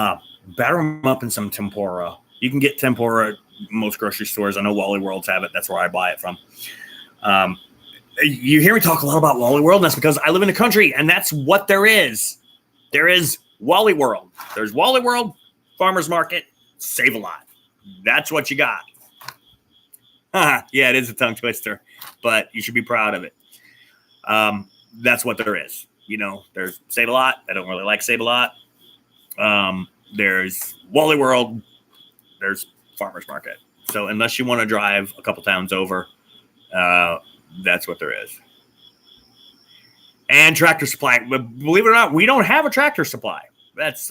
batter them up in some tempura. You can get tempura at most grocery stores. I know Wally Worlds have it. That's where I buy it from. You hear me talk a lot about Wally World, and that's because I live in the country, and that's what there is. There is Wally World. There's Wally World, Farmers Market, Save a Lot. That's what you got. Yeah, it is a tongue twister, but you should be proud of it. That's what there is. There's Save a Lot. I don't really like Save a Lot. There's Wally World. There's Farmers Market. So unless you want to drive a couple towns over, that's what there is. And Tractor Supply. Believe it or not, we don't have a Tractor Supply. That's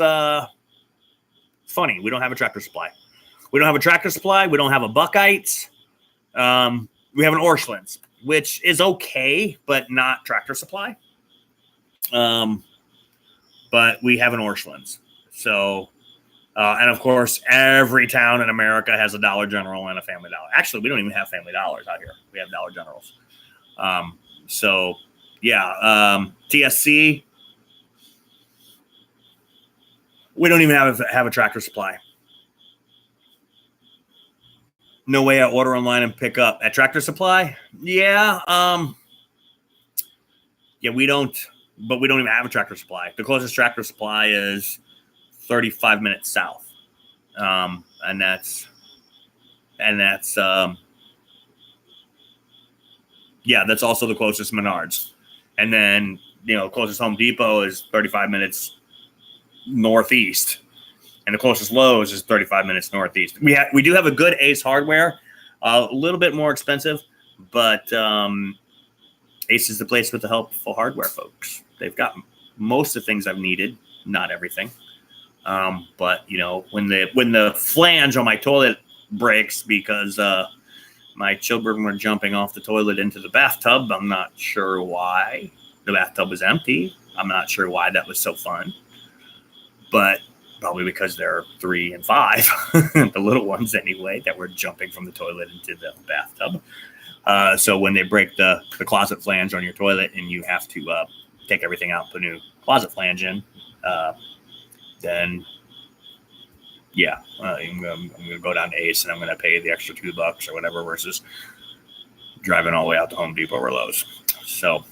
funny. We don't have a Tractor Supply. We don't have a Tractor Supply. We don't have a Buckeyes. We have an Orscheln's, which is okay, but not Tractor Supply. But we have an Orscheln's. So, and of course, every town in America has a Dollar General and a Family Dollar. Actually, we don't even have Family Dollars out here. We have Dollar Generals. So, yeah, TSC. We don't even have a Tractor Supply. No way I order online and pick up at Tractor Supply. Yeah. Yeah, we don't, but we don't even have a Tractor Supply. The closest Tractor Supply is 35 minutes south. And that's also the closest Menards. And then, closest Home Depot is 35 minutes northeast. And the closest Lowe's is 35 minutes northeast. We do have a good Ace Hardware, a little bit more expensive, but Ace is the place with the helpful hardware folks. They've got most of the things I've needed, not everything. But when the flange on my toilet breaks because my children were jumping off the toilet into the bathtub, I'm not sure why. The bathtub was empty. I'm not sure why that was so fun, but probably because they're 3 and 5, the little ones anyway, that were jumping from the toilet into the bathtub. So when they break the closet flange on your toilet and you have to take everything out, put a new closet flange in, then yeah, I'm gonna go down to Ace and I'm gonna pay the extra $2 or whatever versus driving all the way out to Home Depot or Lowe's. So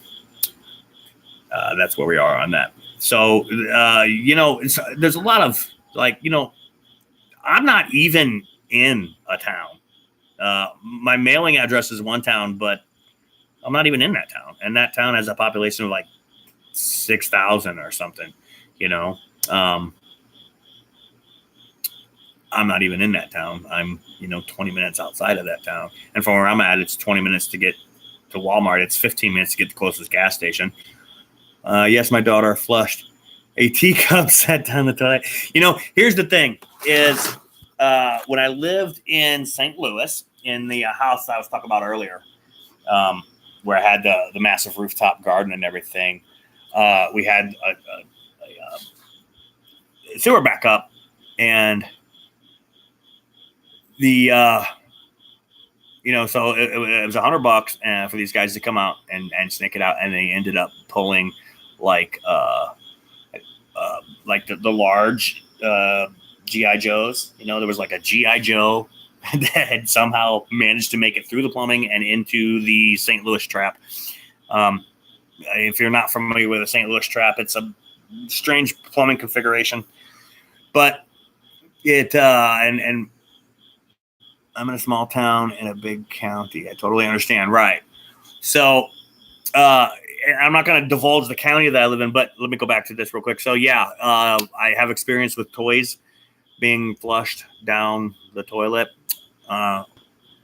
that's where we are on that. So there's a lot of I'm not even in a town. My mailing address is one town, but I'm not even in that town, and that town has a population of like 6,000 or something. I'm not even in that town. I'm 20 minutes outside of that town, and from where I'm at, it's 20 minutes to get to Walmart. It's 15 minutes to get to the closest gas station. Yes, my daughter flushed a teacup set down the toilet. Here's the thing: is when I lived in St. Louis in the house I was talking about earlier, where I had the massive rooftop garden and everything, we had a sewer backup, and the so it was $100 for these guys to come out and snake it out, and they ended up pulling like the large GI Joes. There was like a GI Joe that had somehow managed to make it through the plumbing and into the St. Louis trap. If you're not familiar with a St. Louis trap, it's a strange plumbing configuration, but it and I'm in a small town in a big county. I totally understand. Right. So I'm not going to divulge the county that I live in, but let me go back to this real quick. So yeah, I have experience with toys being flushed down the toilet.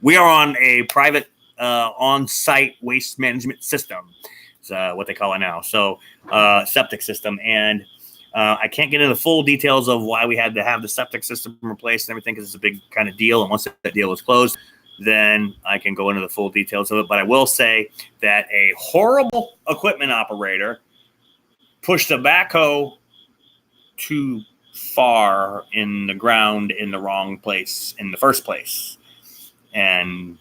We are on a private on-site waste management system. It's what they call it now. So septic system. And I can't get into the full details of why we had to have the septic system replaced and everything, because it's a big kind of deal. And once that deal is closed, then I can go into the full details of it. But I will say that a horrible equipment operator pushed a backhoe too far in the ground in the wrong place in the first place and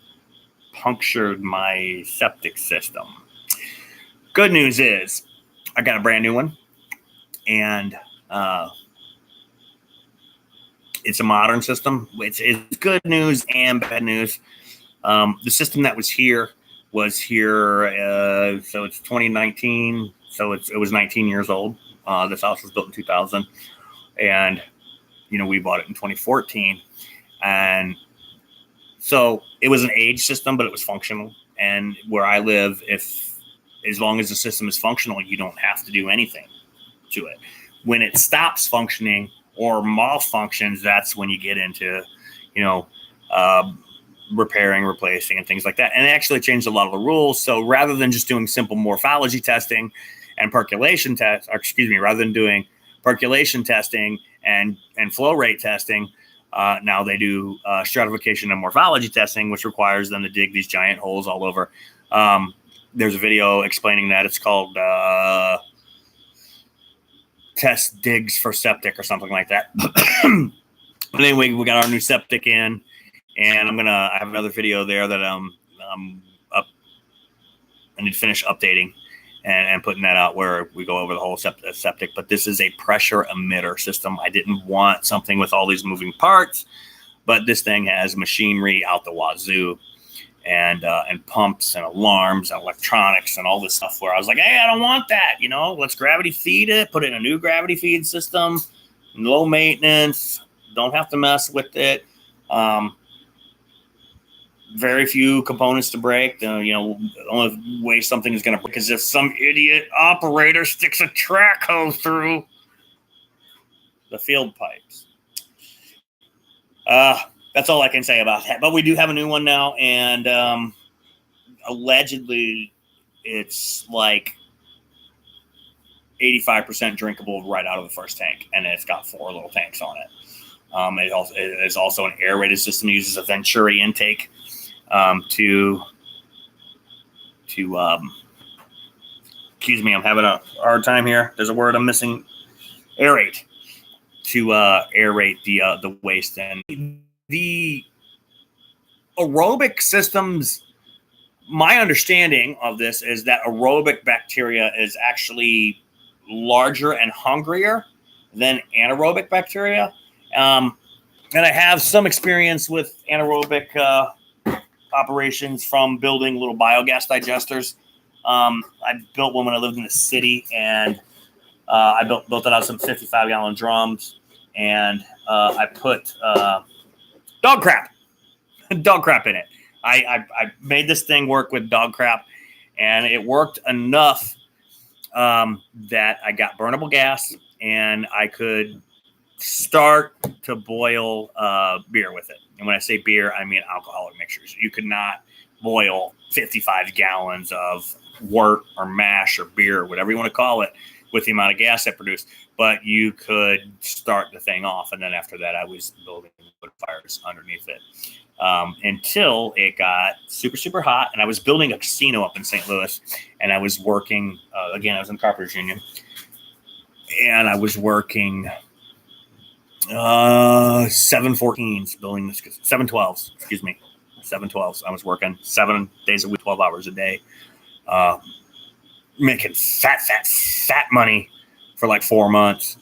punctured my septic system. Good news is I got a brand new one, and it's a modern system. It's good news and bad news. The system that was here, so it's 2019, so it was 19 years old. This house was built in 2000, and we bought it in 2014, and so it was an age system, but it was functional. And where I live, as long as the system is functional, you don't have to do anything to it. When it stops functioning or malfunctions, that's when you get into, repairing, replacing, and things like that. And it actually changed a lot of the rules. So rather than just doing simple morphology testing and percolation rather than doing percolation testing and flow rate testing, now they do stratification and morphology testing, which requires them to dig these giant holes all over. There's a video explaining that. It's called Test Digs for Septic or something like that. But anyway, we got our new septic in, and I have another video there that I'm up. I need to finish updating and putting that out where we go over the whole septic. But this is a pressure emitter system. I didn't want something with all these moving parts, but this thing has machinery out the wazoo, and pumps and alarms and electronics and all this stuff, where I was like, hey, I don't want that. Let's gravity feed it, put in a new gravity feed system, low maintenance, don't have to mess with it. Very few components to break. The only way something is going to break is if some idiot operator sticks a track hose through the field pipes. That's all I can say about that. But we do have a new one now, and allegedly it's like 85% drinkable right out of the first tank, and it's got 4 little tanks on it. It is also an aerated system. It uses a Venturi intake to excuse me, I'm having a hard time here. There's a word I'm missing. Aerate. To aerate the waste. And the aerobic systems my understanding of this is that aerobic bacteria is actually larger and hungrier than anaerobic bacteria. And I have some experience with anaerobic operations from building little biogas digesters. I built one when I lived in the city, and I built it out of some 55-gallon drums, and I put dog crap in it. I made this thing work with dog crap, and it worked enough that I got burnable gas, and I could start to boil beer with it. And when I say beer, I mean alcoholic mixtures. You could not boil 55 gallons of wort or mash or beer, or whatever you want to call it, with the amount of gas it produced. But you could start the thing off, and then after that, I was building wood fires underneath it until it got super, super hot. And I was building a casino up in St. Louis, and I was working, again, I was in the Carpenters Union, and I was working 714s building this, 712s, excuse me, 712s. I was working 7 days a week, 12 hours a day, making fat money for like 4 months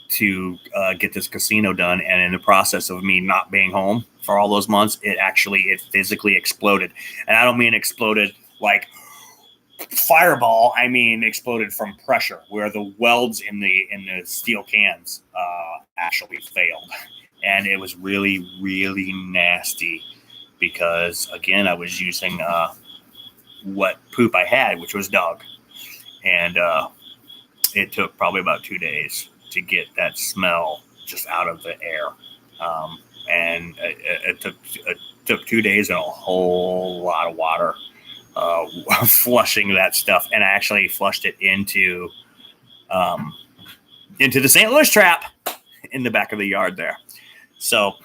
to get this casino done. And in the process of me not being home for all those months, it physically exploded. And I don't mean exploded like fireball. I mean exploded from pressure, where the welds in the steel cans actually failed. And it was really, really nasty because, again, I was using what poop I had, which was dog. And it took probably about 2 days to get that smell just out of the air. And it took 2 days and a whole lot of water flushing that stuff. And I actually flushed it into the St. Louis trap in the back of the yard there. So,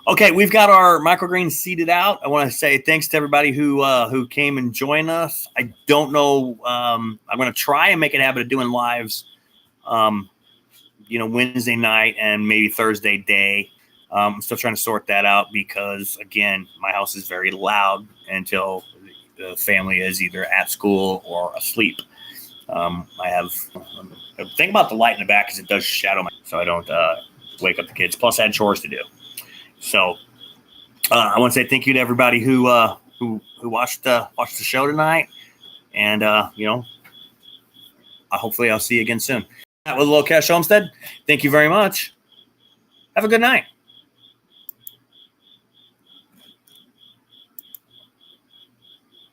okay, we've got our microgreens seeded out. I want to say thanks to everybody who came and joined us. I don't know. I'm going to try and make it a habit of doing lives, Wednesday night and maybe Thursday day. I'm still trying to sort that out because, again, my house is very loud until the family is either at school or asleep. Think about the light in the back because it does shadow so I don't wake up the kids. Plus, I had chores to do. So I want to say thank you to everybody who watched the show tonight, and hopefully I'll see you again soon. That was Low Cash Homestead. Thank you very much. Have a good night.